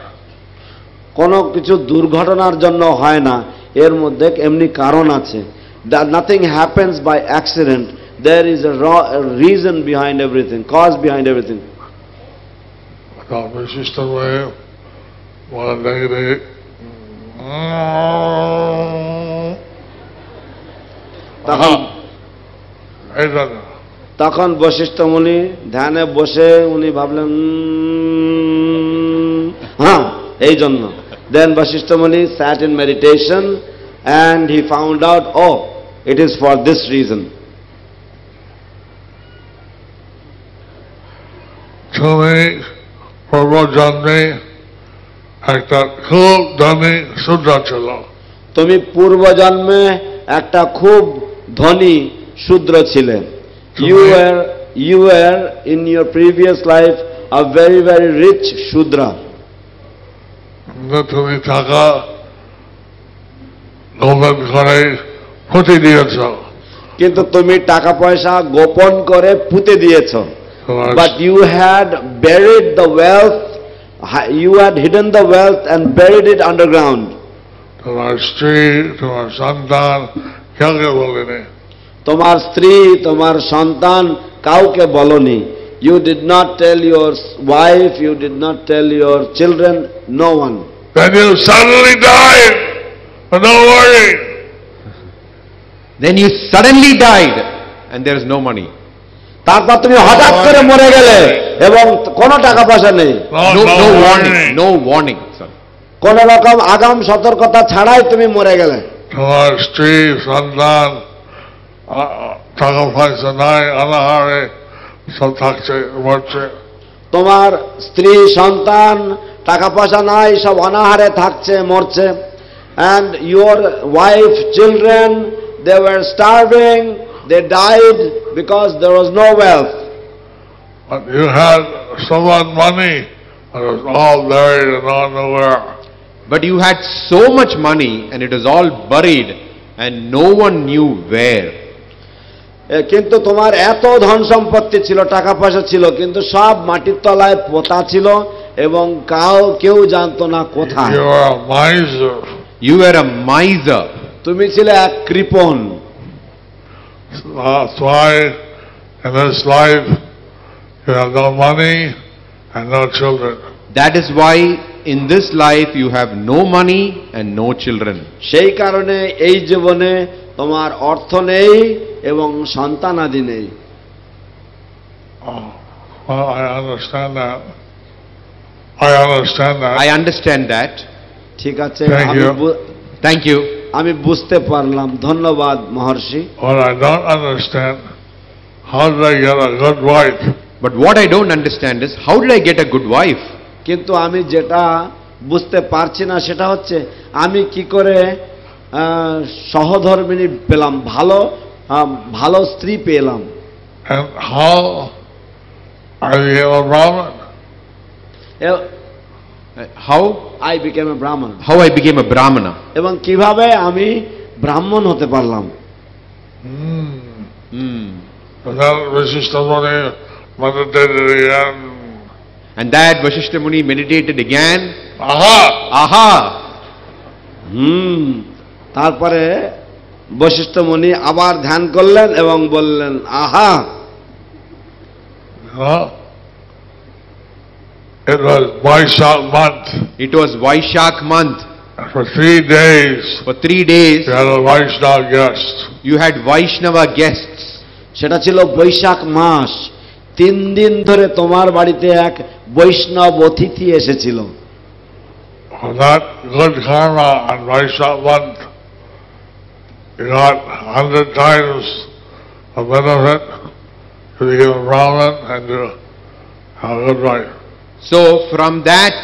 কোনো কিছু দুর্ঘটনার জন্য হয় না, এর মধ্যে এমনি কারণ আছে। Nothing happens by accident. There is a reason behind everything, cause behind everything. System way, one negative. তখন বশিষ্ঠ মুনি ধ্যানে বসে উনি ভাবলেন হ্যাঁ এই জন্য। Then Vasishtha Muni sat in meditation and he found out, oh, it is for this reason. তুমি পূর্বজন্মে একটা খুব ধনী শূদ্র ছিল। তুমি পূর্বজন্মে একটা খুব ধনী শূদ্র ছিলে। You were in your previous life a very, very rich Shudra. তুমি টাকা গোপন করে পুঁতে দিয়েছ। কিন্তু তুমি টাকা পয়সা গোপন করে পুঁতে দিয়েছ। But you had buried the wealth, you had hidden the wealth and buried it underground. তোমার স্ত্রী, তোমার সন্তান কাউকে বলেনি। তোমার স্ত্রী, তোমার সন্তান কাউকে বলনি। You did not tell your wife, you did not tell your children, no one. Then you suddenly died, no worry. Then you suddenly died and there is no money. তারপর তুমি হঠাৎ করে মরে গেলে এবং কোনো টাকা পয়সা নেই। No warning, no warning, sir. কোন রকম আগাম সতর্কতা ছাড়াই তুমি মরে গেলে। তোমার স্ত্রী, সন্তান টাকা পয়সা নাই, অনাহারে সব থাকছে, মরছে। তোমার স্ত্রী, সন্তান টাকা পয়সা নাই, সব অনাহারে থাকছে, মরছে। And your wife, children, they were starving, they died because there was no wealth. But you had so much money, but it was all buried and not nowhere. But you had so much money and it was all buried and no one knew where. কিন্তু তোমার এত ধন সম্পত্তি ছিল, টাকা পয়সা ছিল, কিন্তু সব মাটির তলায় পোতা ছিল এবং কেউ জানতো না কোথায়। You were a miser. You were a miser. তুমি ছিলে এক কৃপণ। That's why in this life you have no money and no children. That is why in this life you have no money and no children. সেই কারণে এই জীবনে তোমার অর্থ নেই এবং সন্তানাদি নেই। Well, I understand that. I understand that. ঠিক আছে, Thank you. আমি বুঝতে পারলাম। ধন্যবাদ মহর্ষি। What I don't understand, how did I get a good wife? But what I don't understand is how did I get a good wife? কিন্তু আমি যেটা বুঝতে পারছি না সেটা হচ্ছে আমি কি করে সহধর্মিণী পেলাম, ভালো স্ত্রী পেলাম। And how I became a Brahmin? How I became a Brahman. How I became a Brahmana. এবং কিভাবে আমি ব্রাহ্মণ হতে পারলাম। That Vasishtha Muni meditated again. And that Vasishtha Muni meditated again. Aha! তারপরে বশিষ্ঠ মুনি আবার ধ্যান করলেন এবং বললেন আহা। It was Vaishak month. It was Vaishak month. For 3 days. For 3 days. You had a Vaishnava guest. You had Vaishnava guests. সেটা ছিল বৈশাখ মাস। 3 দিন ধরে তোমার বাড়িতে এক বৈষ্ণব অতিথি এসেছিল। For that good karma on Vaishak month, you got 100 times a benefit to become a Brahmin and to have a good life. So from that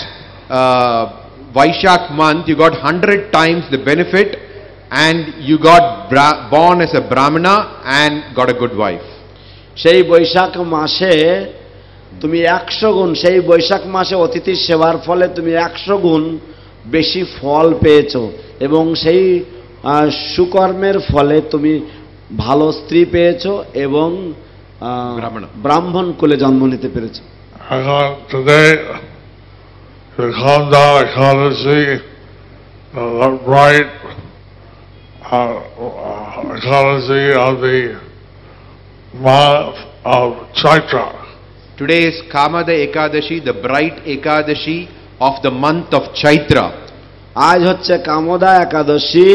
Vaishak month, you got 100 times the benefit and you got born as a Brahmana and got a good wife. সেই বৈশাখ মাসে তুমি 100 গুণ, সেই বৈশাখ মাসে অতিথির সেবার ফলে তুমি 100 গুণ বেশি ফল পেয়েছো এবং সেই সুকর্মের ফলে তুমি ভালো স্ত্রী পেয়েছো এবং ব্রাহ্মণ কুলে জন্ম নিতে পেরেছো। Today, the Khanda Ekadasi, the bright ecology of the month of Chaitra. Today is Kamada Ekadashi, the bright Ekadashi of the month of Chaitra. আজ হচ্ছে কামদা একাদশী,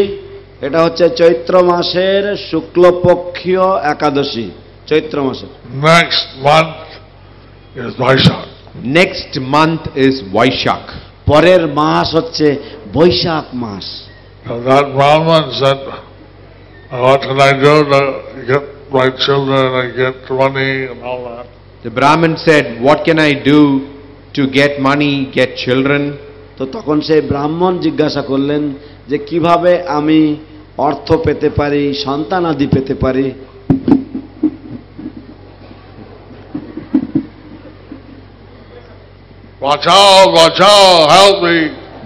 এটা হচ্ছে চৈত্র মাসের শুক্লপক্ষীয় একাদশী, চৈত্র মাসের। Next month is Vaishak. Next month is Vaishak. পরের মাস হচ্ছে বৈশাখ মাস। So that Brahman said, what can I do to get my children and get money and all that? The Brahmin said, what can I do to get money, get children? তো তখন সেই ব্রাহ্মণ জিজ্ঞাসা করলেন যে কিভাবে আমি অর্থ পেতে পারি, সন্তান আদি পেতে পারি। Bachao, bachao, help me.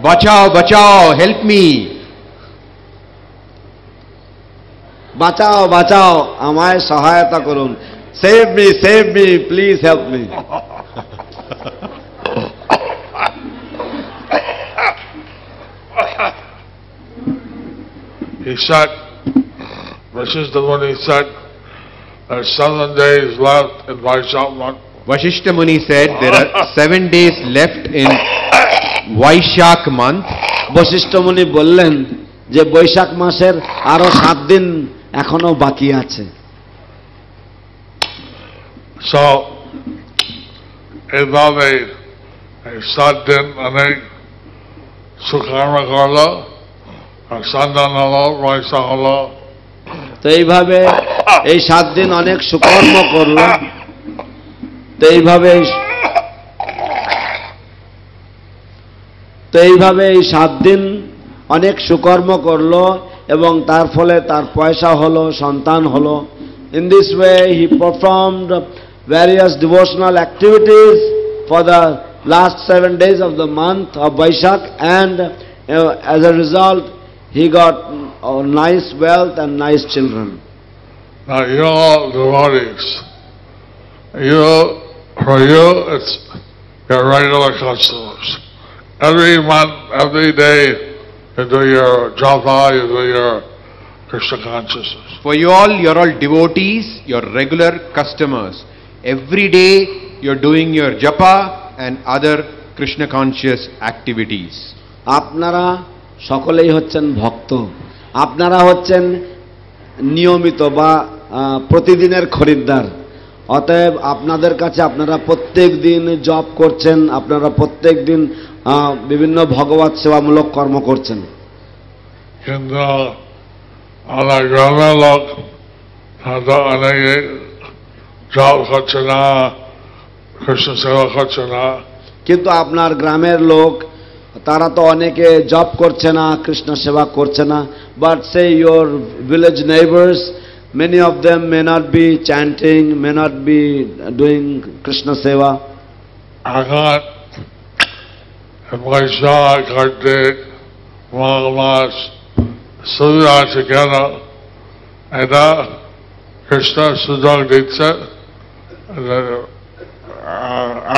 Bachao, bachao, help me. বাঁচাও বাঁচাও, আমায় সহায়তা করুন। Save me, please help me. He said, Vasishtha Muni said, there's 7 days left in Vaishak month. Vasishtha Muni said, there are 7 days left in Vaishak month. Vashishtha মুনি বললেন যে বৈশাখ মাসের আরো 7 দিন এখনো বাকি আছে। So, এইভাবে এই 7 দিন অনেক সুকর্ম করলো, আর সন্তান হলো, বৈশাখ হলো। তো এইভাবে এই 7 দিন অনেক সুকর্ম করলো। তো এইভাবে এই 7 দিন অনেক সুকর্ম করলো এবং তার ফলে তার পয়সা হলো, সন্তান হলো। In this way he performed various devotional activities for the last 7 days of the month of Vaishak, and as a result he got nice wealth and nice children. Now you all devotees, for you it's your regular customers. Every month, every day, you do your japa, you do your Krishna consciousness. For you all, you're all devotees, you're regular customers. Every day, you're doing your japa and other Krishna conscious activities. আপনারা সকলেই হচ্ছেন ভক্ত, আপনারা হচ্ছেন নিয়মিত বা প্রতিদিনের খরিদ্দার। অতএব আপনাদের কাছে আপনারা প্রত্যেক দিন জপ করছেন, আপনারা প্রত্যেক দিন বিভিন্ন ভগবত সেবামূলক কর্ম করছেন। কিন্তু আমার গ্রামের লোক হয়তো অনেকে জপ করছে না, কৃষ্ণ সেবা করছে না। কিন্তু আপনার গ্রামের লোক তারা তো অনেকে জপ করছে না, কৃষ্ণ সেবা করছে না। But say your village neighbours, many of them may not be chanting, may not be doing Krishna seva. এখন বৈশাখ, কার্তিক, মাঘ মাস শুরু আছে কেন? এটা কৃষ্ণ সুযোগ দিচ্ছে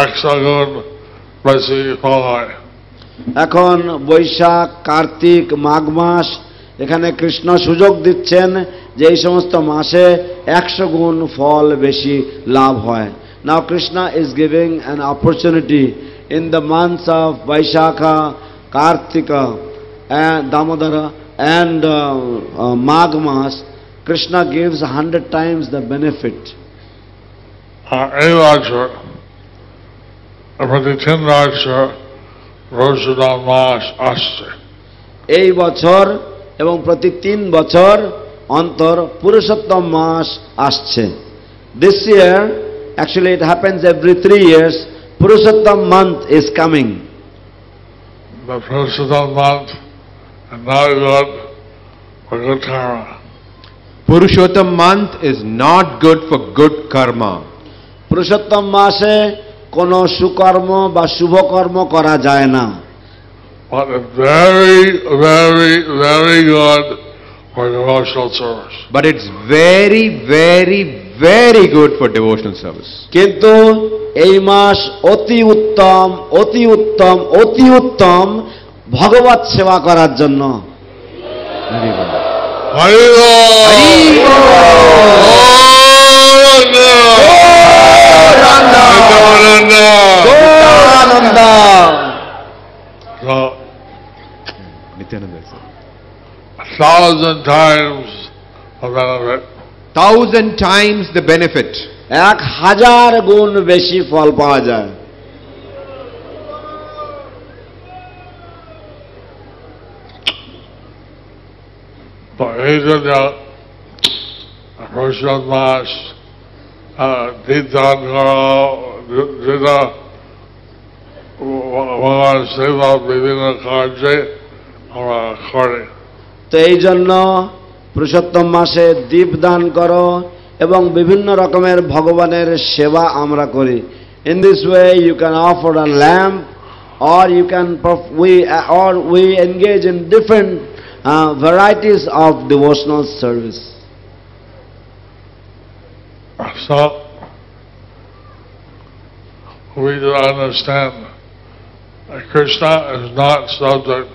100 গুণ বেশি ফল হয়। এখন বৈশাখ, কার্তিক, মাঘ মাস, এখানে কৃষ্ণ সুযোগ দিচ্ছেন যে এই সমস্ত মাসে 100 গুণ ফল বেশি লাভ হয়। Now Krishna is giving an opportunity in the months of Vaishakha, Kartika and Damodara and Magh mas. Krishna gives 100 times the benefit. এই বছর প্রতি 3 বছর পুরুষোত্তম মাস আসছে। এই বছর এবং প্রতি 3 বছর অন্তর পুরুষোত্তম মাস আসছে। This year, actually it happens every 3 years, Purushottam month is coming. The Purushottam month is not good for good karma. Purushottam month is not good for good karma. Purushottam মাসে কোনো সুকর্ম বা শুভকর্ম করা যায় না। But it's very, very, very good for devotional service. But it's very, very, very good for devotional service. কিন্তু এই মাস অতি উত্তম, অতি উত্তম, অতি উত্তম ভগবত সেবা করার জন্য। 1,000 times the benefit. 1,000 times the benefit. 1000 গুণ বেশি ফল পাওয়া যায়। তো এই জন্য প্রসাদ মাস দীপদান করা, যেটা ভগবান সেবা বিভিন্ন কার্যে আমরা করি। তো এই জন্য পুরুষোত্তম মাসে দীপদান করো এবং বিভিন্ন রকমের ভগবানের সেবা আমরা করি। In this way you can offer a lamp, or you can we engage in different varieties of devotional service. So we do understand that Krishna is not subject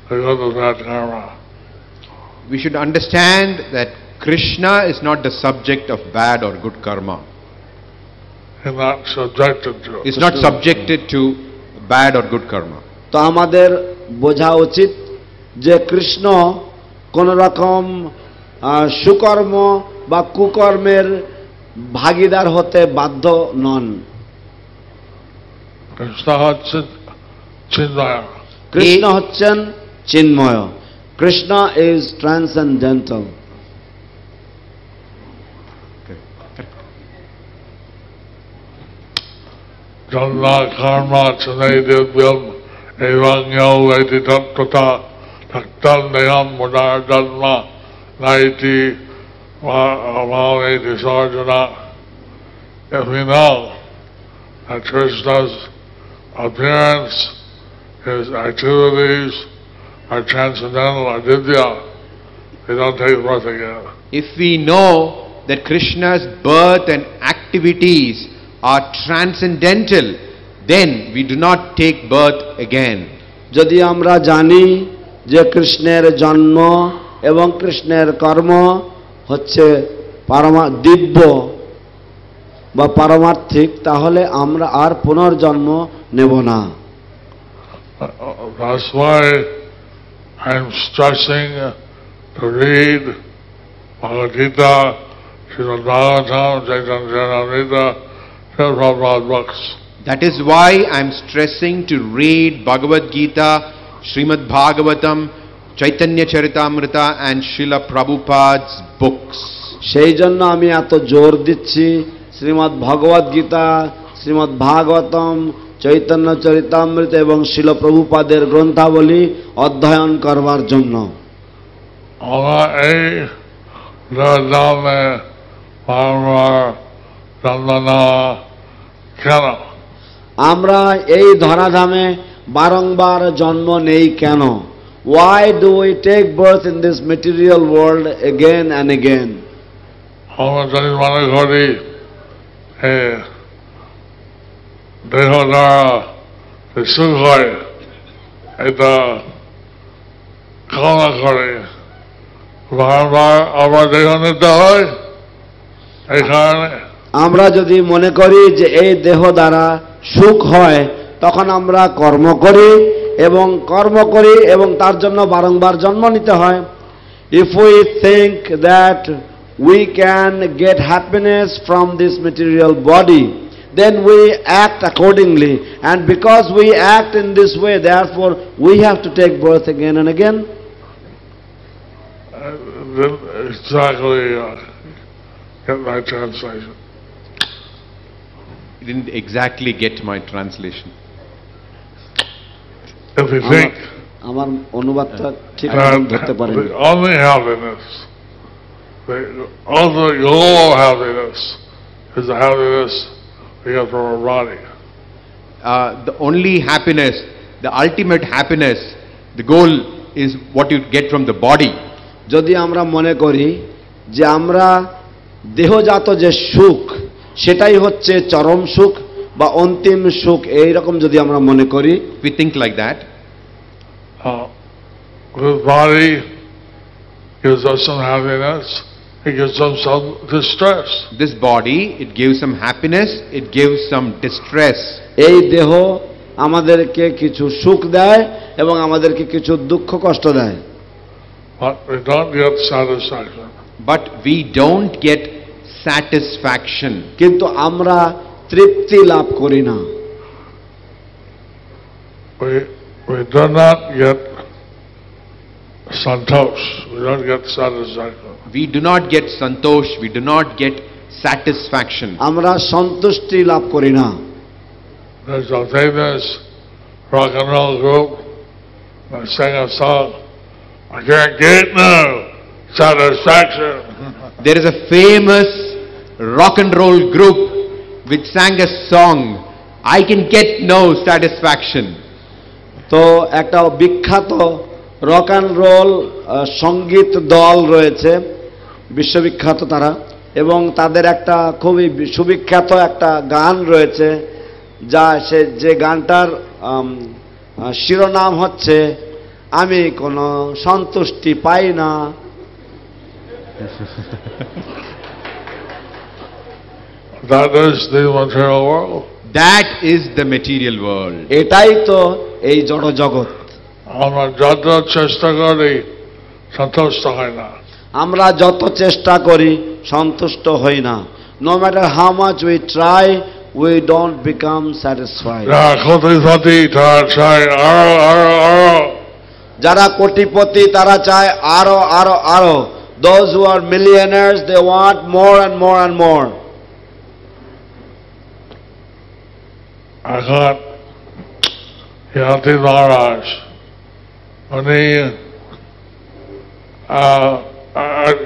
to good or bad karma. We should understand that Krishna is not the subject of bad or good karma. He's not subjected to it. He's not subjected to bad or good karma. তো আমাদের বোঝা উচিত যে কৃষ্ণ কোন রকম সুকর্ম বা কুকর্মের ভাগীদার হতে বাধ্য নন। কৃষ্ণ হচ্ছেন চিন্ময়। কৃষ্ণ হচ্ছেন চিন্ময়। Krishna is transcendental. Janma karma chanaidivyam evangyo vaiditattata taktal nayam mudar janma naiti bhaveti sarjana. If we know that Krishna's appearance, his activities are transcendental, are divya, they don't take birth again. If we know that Krishna's birth and activities are transcendental, then we do not take birth again. যদি আমরা জানি যে কৃষ্ণের জন্ম এবং কৃষ্ণের কর্ম হচ্ছে দিব্য বা পারমার্থিক, তাহলে আমরা আর পুনর্জন্ম নেব না। That's why I'm stressing to read Bhagavad Gita, Srimad Bhagavatam, Chaitanya Charitamrita, Prabhupada books. That is why I'm stressing to read Bhagavad Gita, Srimad Bhagavatam, Chaitanya Charitamrita and Srila Prabhupada's books. সেই জন্য আমি এত জোর দিচ্ছি শ্রীমদ্ ভগবদ গীতা, শ্রীমদ্ ভাগবতম, চৈতন্য চরিতামৃত এবং শিল প্রভুপাদের গ্রন্থাবলী অধ্যয়ন করবার জন্য। আমরা এই ধরাধামে বারবার জন্ম নেওয়া কেন? আমরা এই ধরাধামে বারংবার জন্ম নেই কেন? Why do we take birth in this material world again and again? আমরা যদি মনে করি দেহ দ্বারা সুখ হয়, এটা কামনা করে বারবার আবার দেহ নিতে হয়। এই কারণে আমরা যদি মনে করি যে এই দেহ দ্বারা সুখ হয়, তখন আমরা কর্ম করি এবং তার জন্য বারংবার জন্ম নিতে হয়। If we think that we can get happiness from this material body, then we act accordingly, and because we act in this way, therefore we have to take birth again and again. Exactly, get my translation. You didn't exactly get my translation. If you think আমার অনুবাদটা ঠিক ধরতে পারেন। the only happiness, also your happiness, is the happiness we get from our body. The only happiness, the ultimate happiness, the goal is what you get from the body. যদি আমরা মনে করি যে আমরা দেহজাত যে সুখ সেটাই হচ্ছে চরম সুখ বা অন্তিম সুখ, এই রকম যদি আমরা মনে করি, We think like that. This body gives us some happiness, it gives us some distress. This body, it gives some happiness, it gives some distress. এই দেহ আমাদেরকে কিছু সুখ দেয় এবং আমাদেরকে কিছু দুঃখ কষ্ট দেয়। But we don't get satisfaction. But we don't get satisfaction. কিন্তু আমরা তৃপ্তি লাভ করি না। We do not get santosh. We don't get satisfaction. We do not get santosh, we do not get satisfaction. আমরা সন্তুষ্টি লাভ করি না। There's a famous rock and roll group that sang a song, I can't get no satisfaction. There is a famous rock and roll group which sang a song, I can get no satisfaction. তো একটা বিখ্যাত rock and roll সঙ্গীত দল রয়েছে, বিশ্ববিখ্যাত তারা, এবং তাদের একটা খুবই সুবিখ্যাত একটা গান রয়েছে যে গানটার শিরোনাম হচ্ছে আমি কোনো সন্তুষ্টি পাই না। That is the material world. That is the material world. এটাই তো এই জড় জগৎ। আমরা যত চেষ্টা করি সন্তুষ্ট হয় না। আমরা যত চেষ্টা করি সন্তুষ্ট হই না। No matter how much we try, we don't become satisfied. কোটিপতি তারা চায় আরো আরো আরো। যারা কোটিপতি তারা চায় আরো আরো আরো। Those who are millionaires, they want more and more and more. এখন ইয়াতি মহারাজ উনি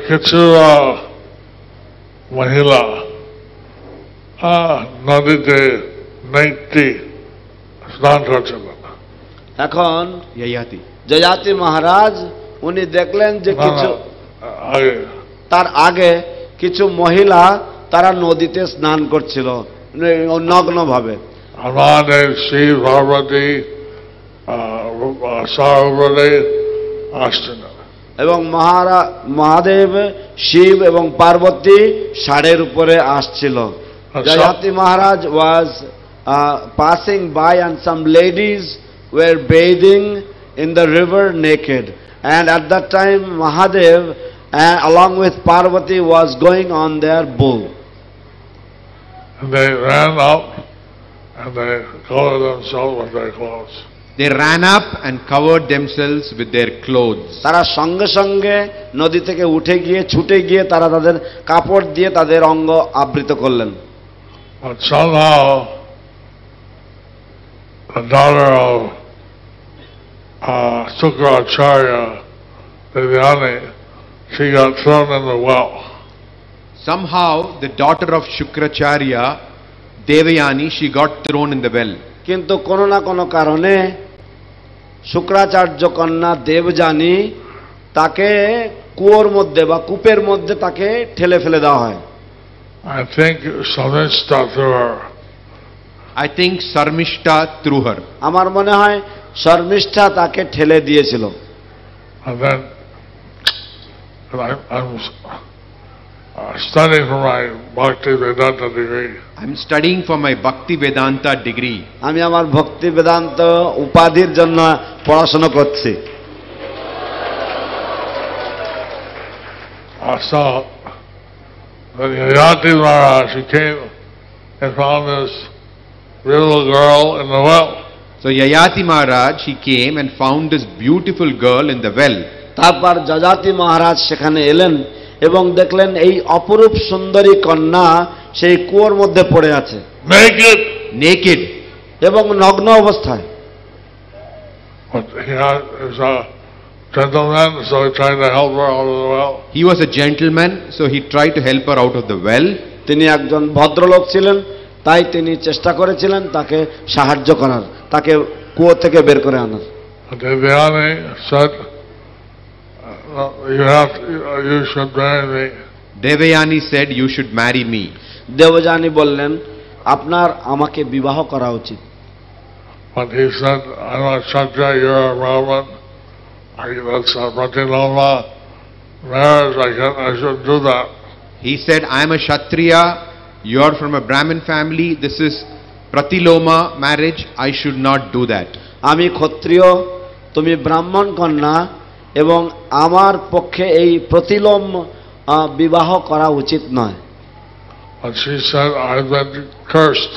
কিছু মহিলা নদীতে নাইটি স্নান করছিলেন। এখন Yayati. জয়াতি মহারাজ উনি দেখলেন যে কিছু তার আগে কিছু মহিলা তারা নদীতে স্নান করছিল নগ্নভাবে। আমাদের শিব পার্বতী সারবরে আসছেন এবং মহাদেব শিব এবং পার্বতী ষাঁড়ের উপরে আসছিল। জয়াতি মহারাজ was passing by and some ladies were bathing in the river naked, and at that time Mahadev along with Parvati was going on their bull. And they ran up and they covered themselves with their clothes. They ran up and covered themselves with their clothes. তারা সঙ্গে সঙ্গে নদী থেকে উঠে গিয়ে ছুটে গিয়ে তারা তাদের কাপড় দিয়ে তাদের অঙ্গ আবৃত করলেন। But somehow the daughter of Sukracharya, Devyani, she got thrown in the well. Somehow the daughter of Shukracharya, Devayani, she got thrown in the well. কিন্তু কোনো না কোনো কারণে শুক্রাচার্য কন্যা দেবযানী তাকে কুয়োর মধ্যে বা কূপের মধ্যে তাকে ঠেলে ফেলে দেওয়া হয়। I think Samishta threw her. I think Sarmishta threw her. আমার মনে হয় শর্মিষ্ঠা তাকে ঠেলে দিয়েছিল। And then I'm studying for my Bhakti Vedanta degree. I'm studying for my Bhakti Vedanta degree. আমি আমার ভক্তি বেদান্ত উপাধির জন্য পড়াশোনা করছি। So when Yayati Maharaj, she came and found this little girl in the well. So Yayati Maharaj, he came and found this beautiful girl in the well. তারপর যজাতি মহারাজ সেখানে এলেন এবং দেখলেন এই অপরূপ সুন্দরী কন্যা সেই কুয়োর মধ্যে পড়ে আছে, Naked. এবং নগ্ন অবস্থায়। But he was a gentleman, so he tried to help her out of the well. He was a gentleman, so he tried to help her out of the well. তিনি একজন ভদ্রলোক ছিলেন, তাই তিনি চেষ্টা করেছিলেন তাকে সাহায্য করার, তাকে কুয়ো থেকে বের করে আনার। Devyani said, you should marry me. Devayani said, you should marry me. Debjani বললেন আপনার আমাকে বিবাহ করা উচিত। But he said, I'm a Kshatriya, you're a Brahmin. That's Pratiloma. marriage, I shouldn't do that. He said, I am a Kshatriya, you are from a Brahmin family, this is Pratiloma marriage, I should not do that. আমি ক্ষত্রিয়, তুমি ব্রাহ্মণ কন্যা, এবং আমার পক্ষে এই প্রতিলোম বিবাহ করা উচিত নয়। But she said, I've been cursed,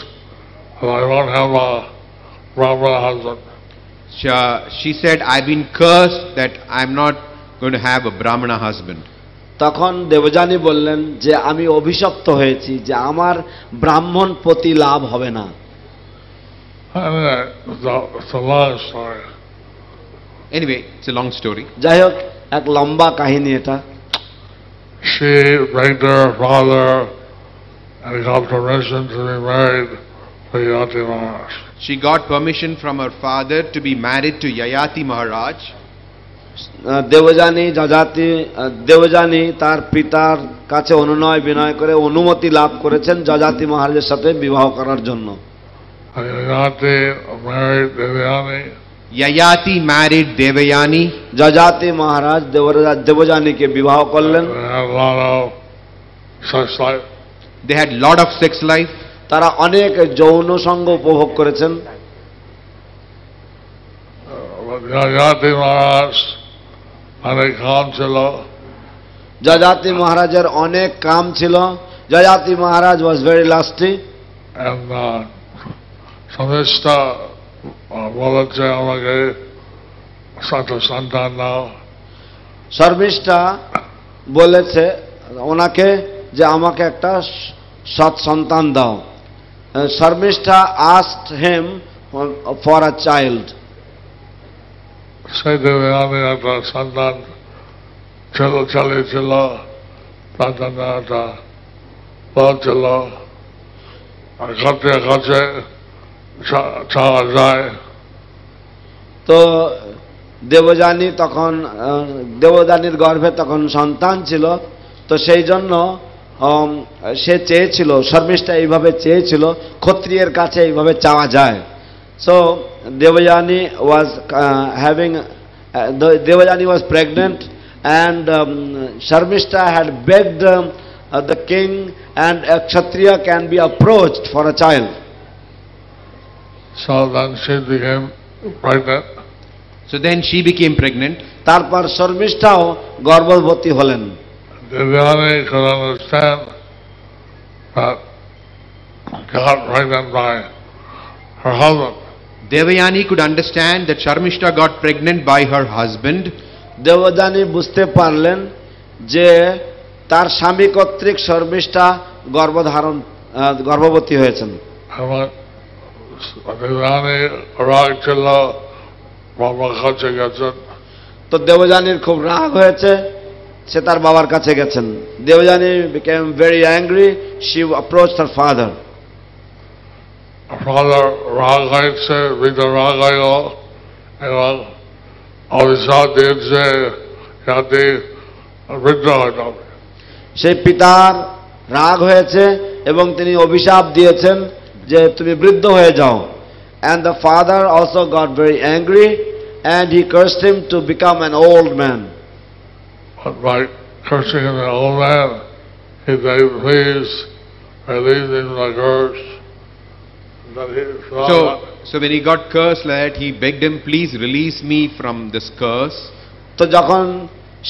and I won't have a Brahmana husband. She said, I've been cursed that I'm not going to have a Brahmana husband. তখন দেবযানী বললেন যে আমি অভিশপ্ত হয়েছি যে আমার ব্রাহ্মণ পতি লাভ হবে না। Anyway, it's a long story. Anyway, it's a long story. যাই হোক, এক লম্বা কাহিনী এটা। She begged her father and got permission to be married to Yayati Maharaj. She got permission from her father to be married to Yayati Maharaj. Debjani তার পিতার কাছে অনুনয় বিনয় করে অনুমতি লাভ করেছেন যজাতি মহারাজের সাথে বিবাহ করার জন্য। Yayati married Devayani. যজাতি মহারাজ দেবযানীকে বিবাহ করলেন। They had lot of sex life. তারা অনেক যৌন সঙ্গ উপভোগ করেছেন। Yayati Maharaj অনেক কাম ছিল। যজাতি মহারাজের অনেক কাম ছিল। যজাতি মহারাজ ওয়াজ ভেরি লাস্টি। শর্মিষ্ঠা বলেছে আমাকে সন্তান দাও। শর্মিষ্ঠা বলেছে ওনাকে যে আমাকে একটা সৎ সন্তান দাও। Sharmistha asked him for a child. সেই দেবযানী একটা সন্তান ছিল, তার জন্য একটা পদ ছিল, কাছে কাছে চাওয়া যায়। তো দেবযানীর গর্ভে তখন সন্তান ছিল, তো সেই জন্য সে চেয়েছিল, শর্মিষ্ঠা এইভাবে চেয়েছিল, ক্ষত্রিয়ের কাছে এইভাবে চাওয়া যায়। So Devayani was pregnant, and Sharmishta had begged the king, and a Kshatriya can be approached for a child. So then she became pregnant. So then she became pregnant. তারপর শর্মিষ্ঠাও গর্ভবতী হলেন। Devayani could understand that got pregnant by her husband. Devayani could understand that Sharmishta got pregnant by her husband. Debjani বুঝতে পারলেন যে তার স্বামী কর্তৃক শর্মিষ্ঠা গর্ভবতী হয়েছেন। দেবযানী রাগ ছিল, বাবার কাছে গেছেন। তো দেবযানীর খুব রাগ হয়েছে, সে তার বাবার কাছে গেছেন। Debjani became very angry. She approached her father. Father রাগ হয়েছে, রাগ হয়ে এবং অভিশাপ দিয়েছে যাতে বৃদ্ধ হয়ে যাবে। সেই পিতার রাগ হয়েছে এবং তিনি অভিশাপ দিয়েছেন যে তুমি বৃদ্ধ হয়ে যাও। And the father also got very angry and he cursed him to become an old man. But by cursing him an old man, he said, please release him from the curse. So when he got cursed like that, he begged him, please release me from this curse. তো যখন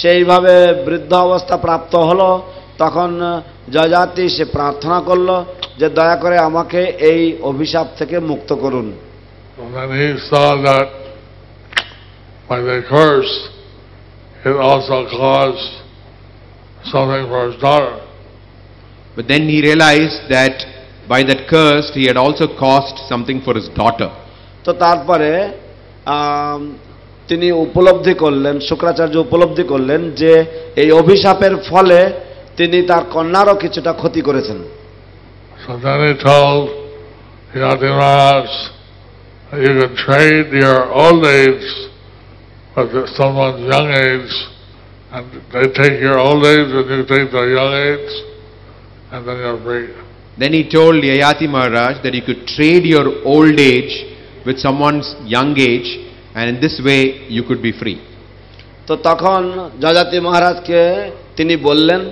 সেইভাবে বৃদ্ধ অবস্থা প্রাপ্ত হলো, তখন যজাতি সে প্রার্থনা করলো যে দয়া করে আমাকে এই অভিশাপ থেকে মুক্ত করুন। And then he saw that by the curse, it also caused something for his daughter. But then he realized that by that curse, he had also caused something for his daughter. তো তারপরে তিনি উপলব্ধি করলেন, শুক্রাচার্য উপলব্ধি করলেন যে এই অভিশাপের ফলে তিনি তার কন্যারও কিছুটা ক্ষতি করেছেন। So then he told Yayati Maharaj, you can trade your old age with someone's young age, and they take your old age and you take their young age, and then you're free. Then he told Yayati Maharaj that you could trade your old age with someone's young age, and in this way you could be free. তো তখন যযাতি মহারাজকে তিনি বললেন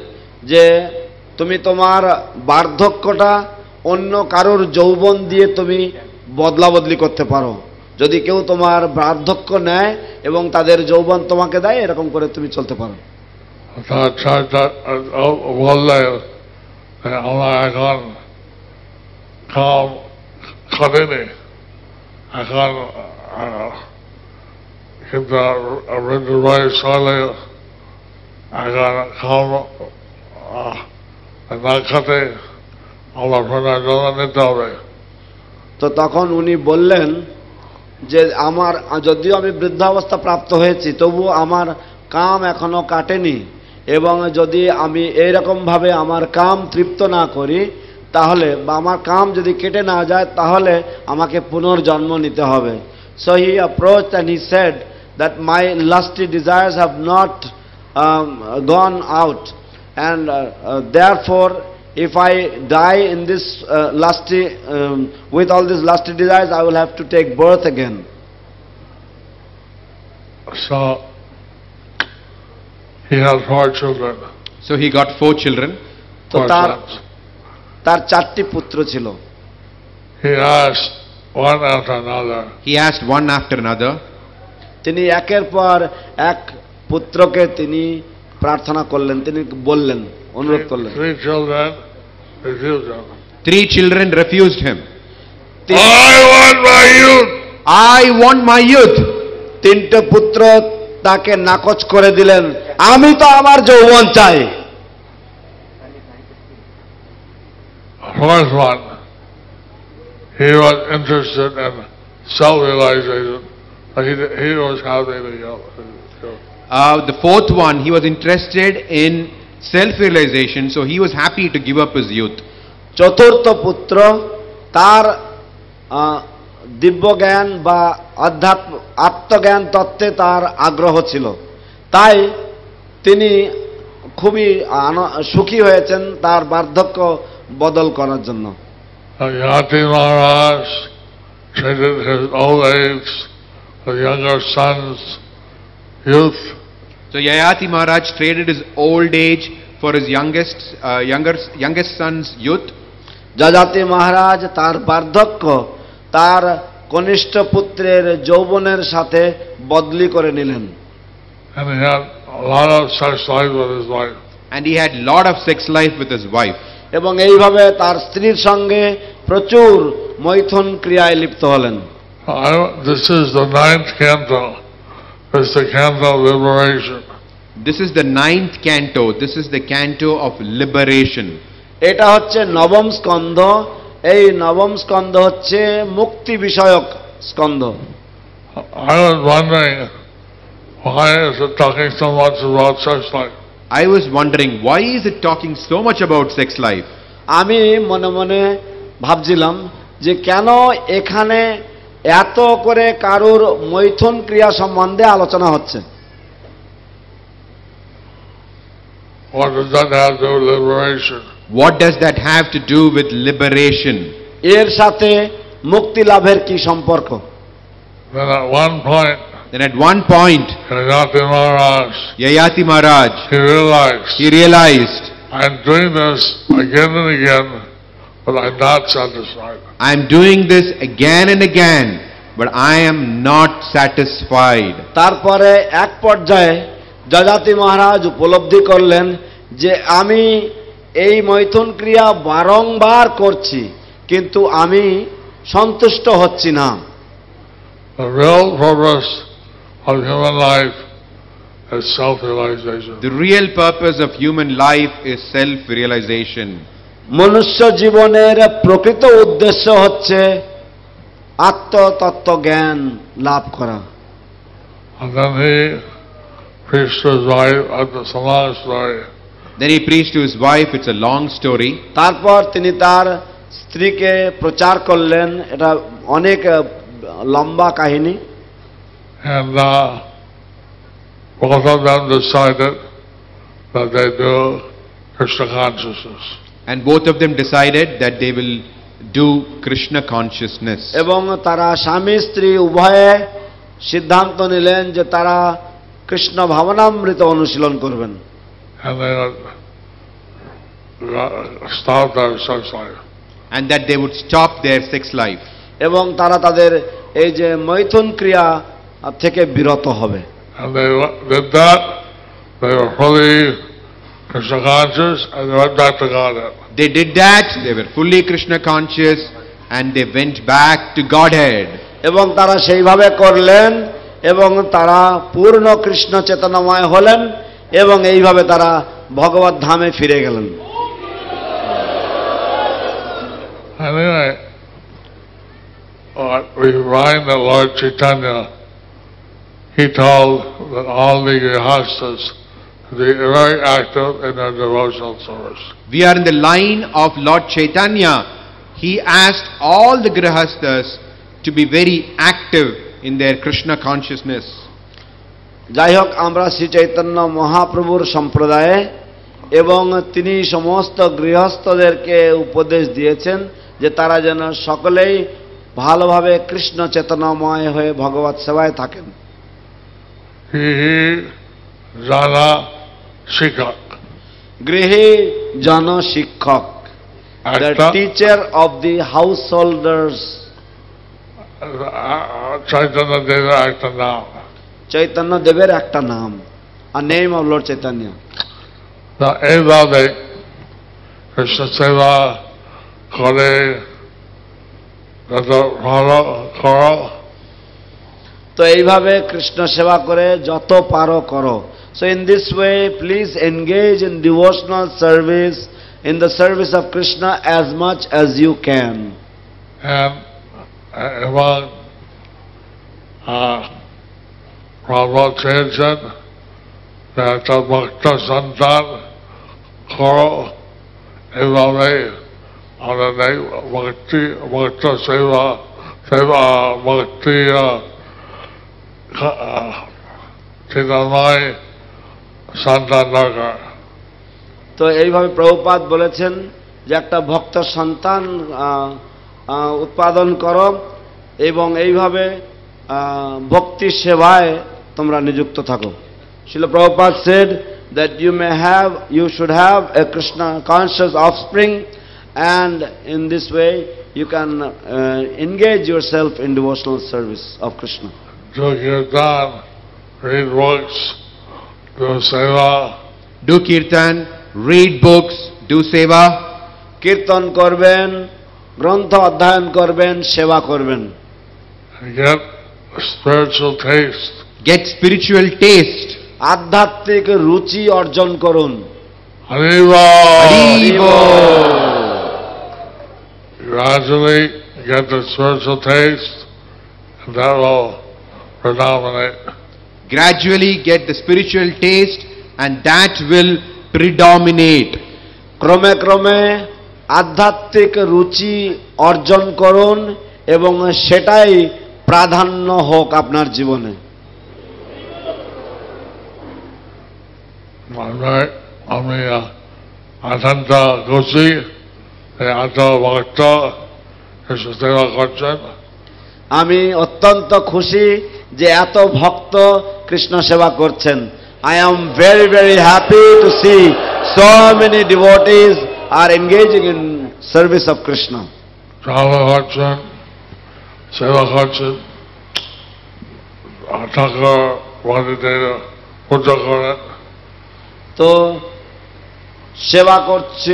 যে তুমি তোমার বার্ধক্যটা অন্য কারোর যৌবন দিয়ে তুমি বদলা বদলি করতে পারো। যদি কেউ তোমার বার্ধক্য নেয় এবং তাদের যৌবন তোমাকে দেয়, এরকম করে তুমি চলতে পারো। বললে আমরা এখন খাম খাটেনি, এখন কিন্তু ঋতু বয়স হলে এখন খাম না খাটে আমরা ফোনের জন্য নিতে হবে। তো তখন উনি বললেন যে আমার যদিও আমি বৃদ্ধাবস্থা প্রাপ্ত হয়েছি, তবু আমার কাম এখনো কাটেনি, এবং যদি আমি এইরকমভাবে আমার কাম তৃপ্ত না করি তাহলে, বা আমার কাম যদি কেটে না যায় তাহলে আমাকে পুনর্জন্ম নিতে হবে। So he approached and he said that my lusty desires have not gone out, and therefore if I die in this lusty with all these lusty desires, I will have to take birth again. So he had 4 children. So he got 4 children. তো তার 4টি পুত্র ছিল। He asked one after another. He asked one after another. তিনি একের পর এক পুত্রকে তিনি প্রার্থনা করলেন, তিনি বললেন, অনুরোধ করলেন। 3 children refused him. 3 children refused him. I want my youth. I want my youth. 3টে পুত্র তাকে নাকচ করে দিলেন, আমি তো আমার যৌবন চাই। Fourth one, he was interested in self-realization. He was happy to go. The 4th one, he was interested in self-realization, so he was happy to give up his youth. চতুর্থ পুত্র, তার দিব্য জ্ঞান বা আত্মজ্ঞান তত্ত্বে তার আগ্রহ ছিল, তাই তিনি খুবই সুখী হয়েছেন তার বার্ধক্য বদল করার জন্য। Yati Maharaj treated his old age, the younger son's youth. So Yayati Maharaj traded his old age for his youngest son's youth. Yayati মহারাজ তার বার্ধক্য তার কনিষ্ঠ পুত্রের যৌবনের সাথে বদলি করে নিলেন। And he had a lot of sex life with his wife. And he had lot of sex life with his wife. এবং এইভাবে তার স্ত্রীর সঙ্গে প্রচুর মৈথুন ক্রিয়ায় লিপ্ত হলেন। This is the 9th canto. It's the canto of liberation. This is the 9th canto. This is the canto of liberation. এটা হচ্ছে নবম স্কন্ধ। এই নবম স্কন্ধ হচ্ছে মুক্তি বিষয়ক স্কন্ধ। I was wondering, why is it talking so much about sex life? I was wondering, why is it talking so much about sex life? আমি মনে মনে ভাবছিলাম যে কেন এখানে এত করে কারুর মৈথুন ক্রিয়া সম্বন্ধে আলোচনা হচ্ছে। What does that have to do with liberation? What does that have to do with liberation? এর সাথে মুক্তি লাভের কি সম্পর্ক? Then at one point, Yayati Maharaj, he realized, I'm doing this again and again, but I'm not satisfied. I'm doing this again and again, but I am not satisfied. তারপরে এক পর্যায়ে যযাতি মহারাজ উপলব্ধি করলেন যে আমি এই মৈথুন ক্রিয়া বারংবার করছি, কিন্তু আমি সন্তুষ্ট হচ্ছি না। The real purpose of human life is self-realization. The real purpose of human life is self-realization. মনুষ্য জীবনের প্রকৃত উদ্দেশ্য হচ্ছে আত্মতত্ত্ব জ্ঞান লাভ করা। And then he preached to his wife at the Samaj story. Then he preached to his wife. It's a long story. তারপর তিনি তার স্ত্রীকে প্রচার করলেন, এটা অনেক লম্বা কাহিনী। And both of them decided that they do Krishna consciousness. And both of them decided that they will do Krishna consciousness. এবং তারা স্বামী স্ত্রী উভয়ে সিদ্ধান্ত নিলেন যে তারা কৃষ্ণ ভাবনামৃত অনুশীলন করবেন। And they would stop their sex life. And that they would stop their sex life. এবং তারা তাদের এই যে মৈথুন ক্রিয়া থেকে বিরত হবে। And they did that. They were fully Krishna conscious and they went back to Godhead. They did that, they were fully Krishna conscious and they went back to Godhead. এবং তারা সেইভাবে করলেন এবং তারা পূর্ণ কৃষ্ণ চেতনাময় হলেন এবং এইভাবে তারা ভগবত ধামে ফিরে গেলেন। Anyway, we find that Lord Chaitanya, he told that all the grihastas to be very active in their devotional service. We are in the line of Lord Chaitanya. He asked all the grihastas to be very active in their Krishna consciousness. যাই হোক, আমরা শ্রী চৈতন্য মহাপ্রভুর সম্প্রদায়ে এবং তিনি সমস্ত গৃহস্থদেরকে উপদেশ দিয়েছেন যে তারা যেন সকলেই ভালোভাবে কৃষ্ণ চেতনাময় হয়ে ভগবত সেবায় থাকেন। Jana Shikak. গৃহী জন শিক্ষক, the teacher of the householders. Chaitanya Deva একটা নাম। চৈতন্য দেবের একটা নাম, a name of Lord Chaitanya. এইভাবে কৃষ্ণ সেবা করে যত ভালো করো, তো এইভাবে কৃষ্ণ সেবা করে যত পারো করো। So in this way, please engage in devotional service, in the service of Krishna as much as you can. এবং প্রভু চেয়েছেন একটা ভক্ত সন্তান করো, এইভাবে আমাদের ভক্ত সেবা ভক্তি চিন্তাময় সন্তান দরকার। তো এইভাবে প্রভুপাদ বলেছেন যে একটা ভক্ত সন্তান উৎপাদন করো এবং এইভাবে ভক্তি সেবায় তোমরা নিযুক্ত থাকো। Srila Prabhupada said that you should have a Krishna conscious offspring, and in this way you can engage yourself in devotional service of Krishna. Do kirtan, read books, do seva. Do kirtan, read books, do seva. কীর্তন করবেন, গ্রন্থ অধ্যয়ন করবেন, সেবা করবেন। Get spiritual taste. Get spiritual taste. আধ্যাত্মিক রুচি অর্জন করুন। Haribo. Haribo. Gradually get the spiritual taste, and that will predominate. Gradually get the spiritual taste and that will predominate. ক্রমে ক্রমে আধ্যাত্মিক রুচি অর্জন করুন এবং সেটাই প্রাধান্য হোক আপনার জীবনে। আমি অত্যন্ত খুশি এত ভক্ত সেবা করছেন। আমি অত্যন্ত খুশি যে এত ভক্ত কৃষ্ণ সেবা করছেন। I am very, very happy to see so many devotees are engaging in service of Krishna. সেবা করছেন, সেবা করছেন, ঠাকুর বাড়িতে পূজা করেন। তো সেবা করছে,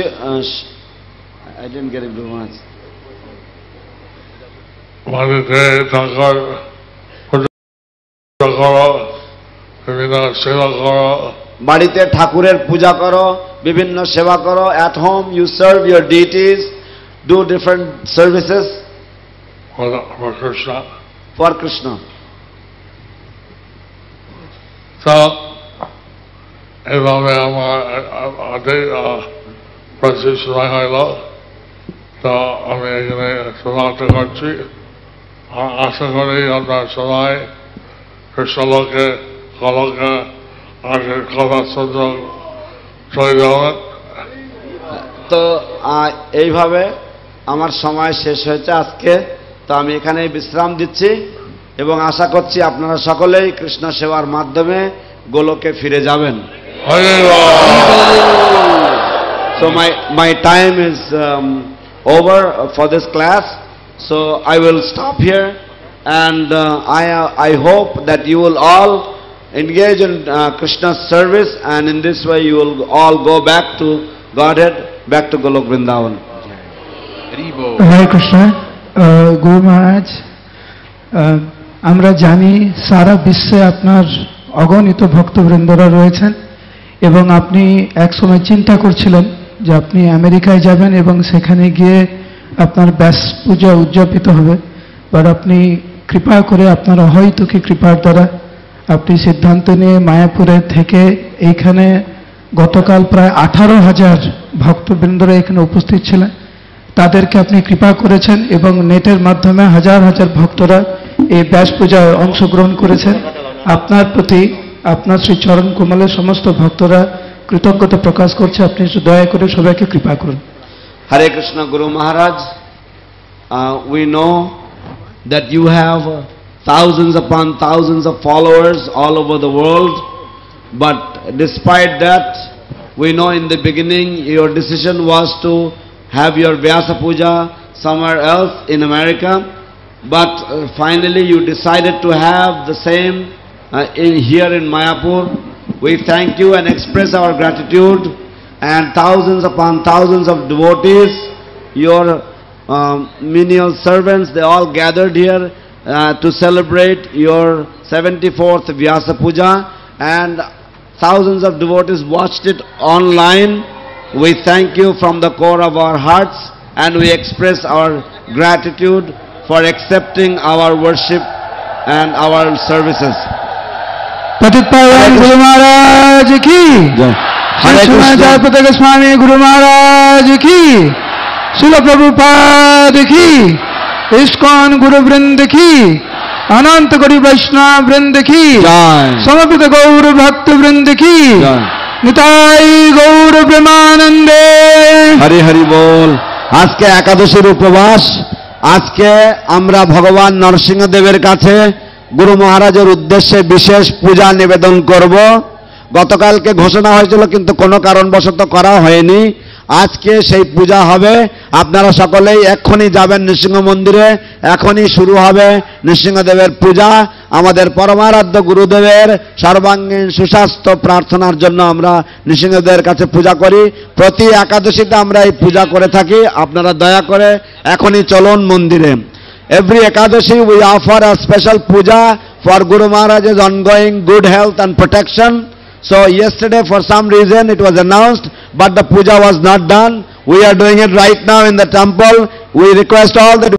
I didn't get it very much. বাড়িতে ঠাকুর পূজা করো, বিভিন্ন সেবা করো। বাড়িতে ঠাকুরের পূজা করো, বিভিন্ন সেবা করো। At home you serve your deities, do different services for Krishna. for Krishna. তো এইভাবে আমাদের প্রচুর সময় হইল, তো আমি এখানে সমাপ্ত করছি। আশা করি আপনার সবাই কৃষ্ণলোকে কলকে আগের কথা সুযোগ তৈরি হবেন। তো এইভাবে আমার সময় শেষ হয়েছে আজকে, তো আমি এখানেই বিশ্রাম দিচ্ছি এবং আশা করছি আপনারা সকলেই কৃষ্ণ সেবার মাধ্যমে গোলকে ফিরে যাবেন। Hare Bol. So my time is over for this class, so I will stop here, and I hope that you will all engage in Krishna's service, and in this way you will all go back to Godhead, back to Golok Vrindavan. হরে কৃষ্ণ। গুরু মহারাজ, আমরা জানি সারা বিশ্বে আপনার অগণিত ভক্তবৃন্দরা রয়েছেন এবং আপনি একসময় চিন্তা করছিলেন যে আপনি আমেরিকায় যাবেন এবং সেখানে গিয়ে আপনার ব্যাস পূজা উদযাপিত হবে, বাট আপনি কৃপা করে আপনার অহৈতুকী কৃপার দ্বারা আপনি সিদ্ধান্ত নিয়ে মায়াপুরে থেকে এইখানে গতকাল প্রায় 18,000 ভক্তবৃন্দরা এখানে উপস্থিত ছিলেন, তাদেরকে আপনি কৃপা করেছেন এবং নেটের মাধ্যমে হাজার হাজার ভক্তরা এই ব্যাস পূজায় অংশগ্রহণ করেছেন। আপনার প্রতি আপনার শ্রী চরণ কমলের সমস্ত ভক্তরা কৃতজ্ঞতা প্রকাশ করছে, আপনি দয়া করে সবাইকে কৃপা করুন। Hare Krishna Guru Maharaj, we know that you have thousands upon thousands of followers all over the world, but despite that, we know in the beginning your decision was to have your Vyasa Puja somewhere else in America, but finally you decided to have the same here in Mayapur. We thank you and express our gratitude, and thousands upon thousands of devotees, your menial servants, they all gathered here to celebrate your 74th Vyasa Puja, and thousands of devotees watched it online. We thank you from the core of our hearts, and we express our gratitude for accepting our worship and our services. पतित पावन गुरु महाराज की जयपत स्वामी गुरु महाराज की, शिल प्रभुपाद की, ISKCON गुरु वृंद की, अनंत गौरी वैष्णव वृंद की, समर्पित गौर भक्त वृंद की, निताई गौर प्रेमानंदे। हरि हरि बोल। आज के एकादशीर उपवास, आज के আমরা ভগবান নরসিংহদেবের কাছে গুরু মহারাজের উদ্দেশ্যে বিশেষ পূজা নিবেদন করব। গতকালকে ঘোষণা হয়েছিল কিন্তু কোনো কারণবশত করা হয়নি। আজকে সেই পূজা হবে। আপনারা সকলেই এক্ষুনি যাবেন নৃসিংহ মন্দিরে, এখনই শুরু হবে নৃসিংহদেবের পূজা। আমাদের পরমারাধ্য গুরুদেবের সর্বাঙ্গীন সুস্বাস্থ্য প্রার্থনার জন্য আমরা নৃসিংহদেবের কাছে পূজা করি। প্রতি একাদশীতে আমরা এই পূজা করে থাকি। আপনারা দয়া করে এখনই চলুন মন্দিরে। Every Ekadashi we offer a special puja for Guru Maharaj's ongoing good health and protection. So yesterday for some reason it was announced, but the puja was not done. We are doing it right now in the temple. We request all the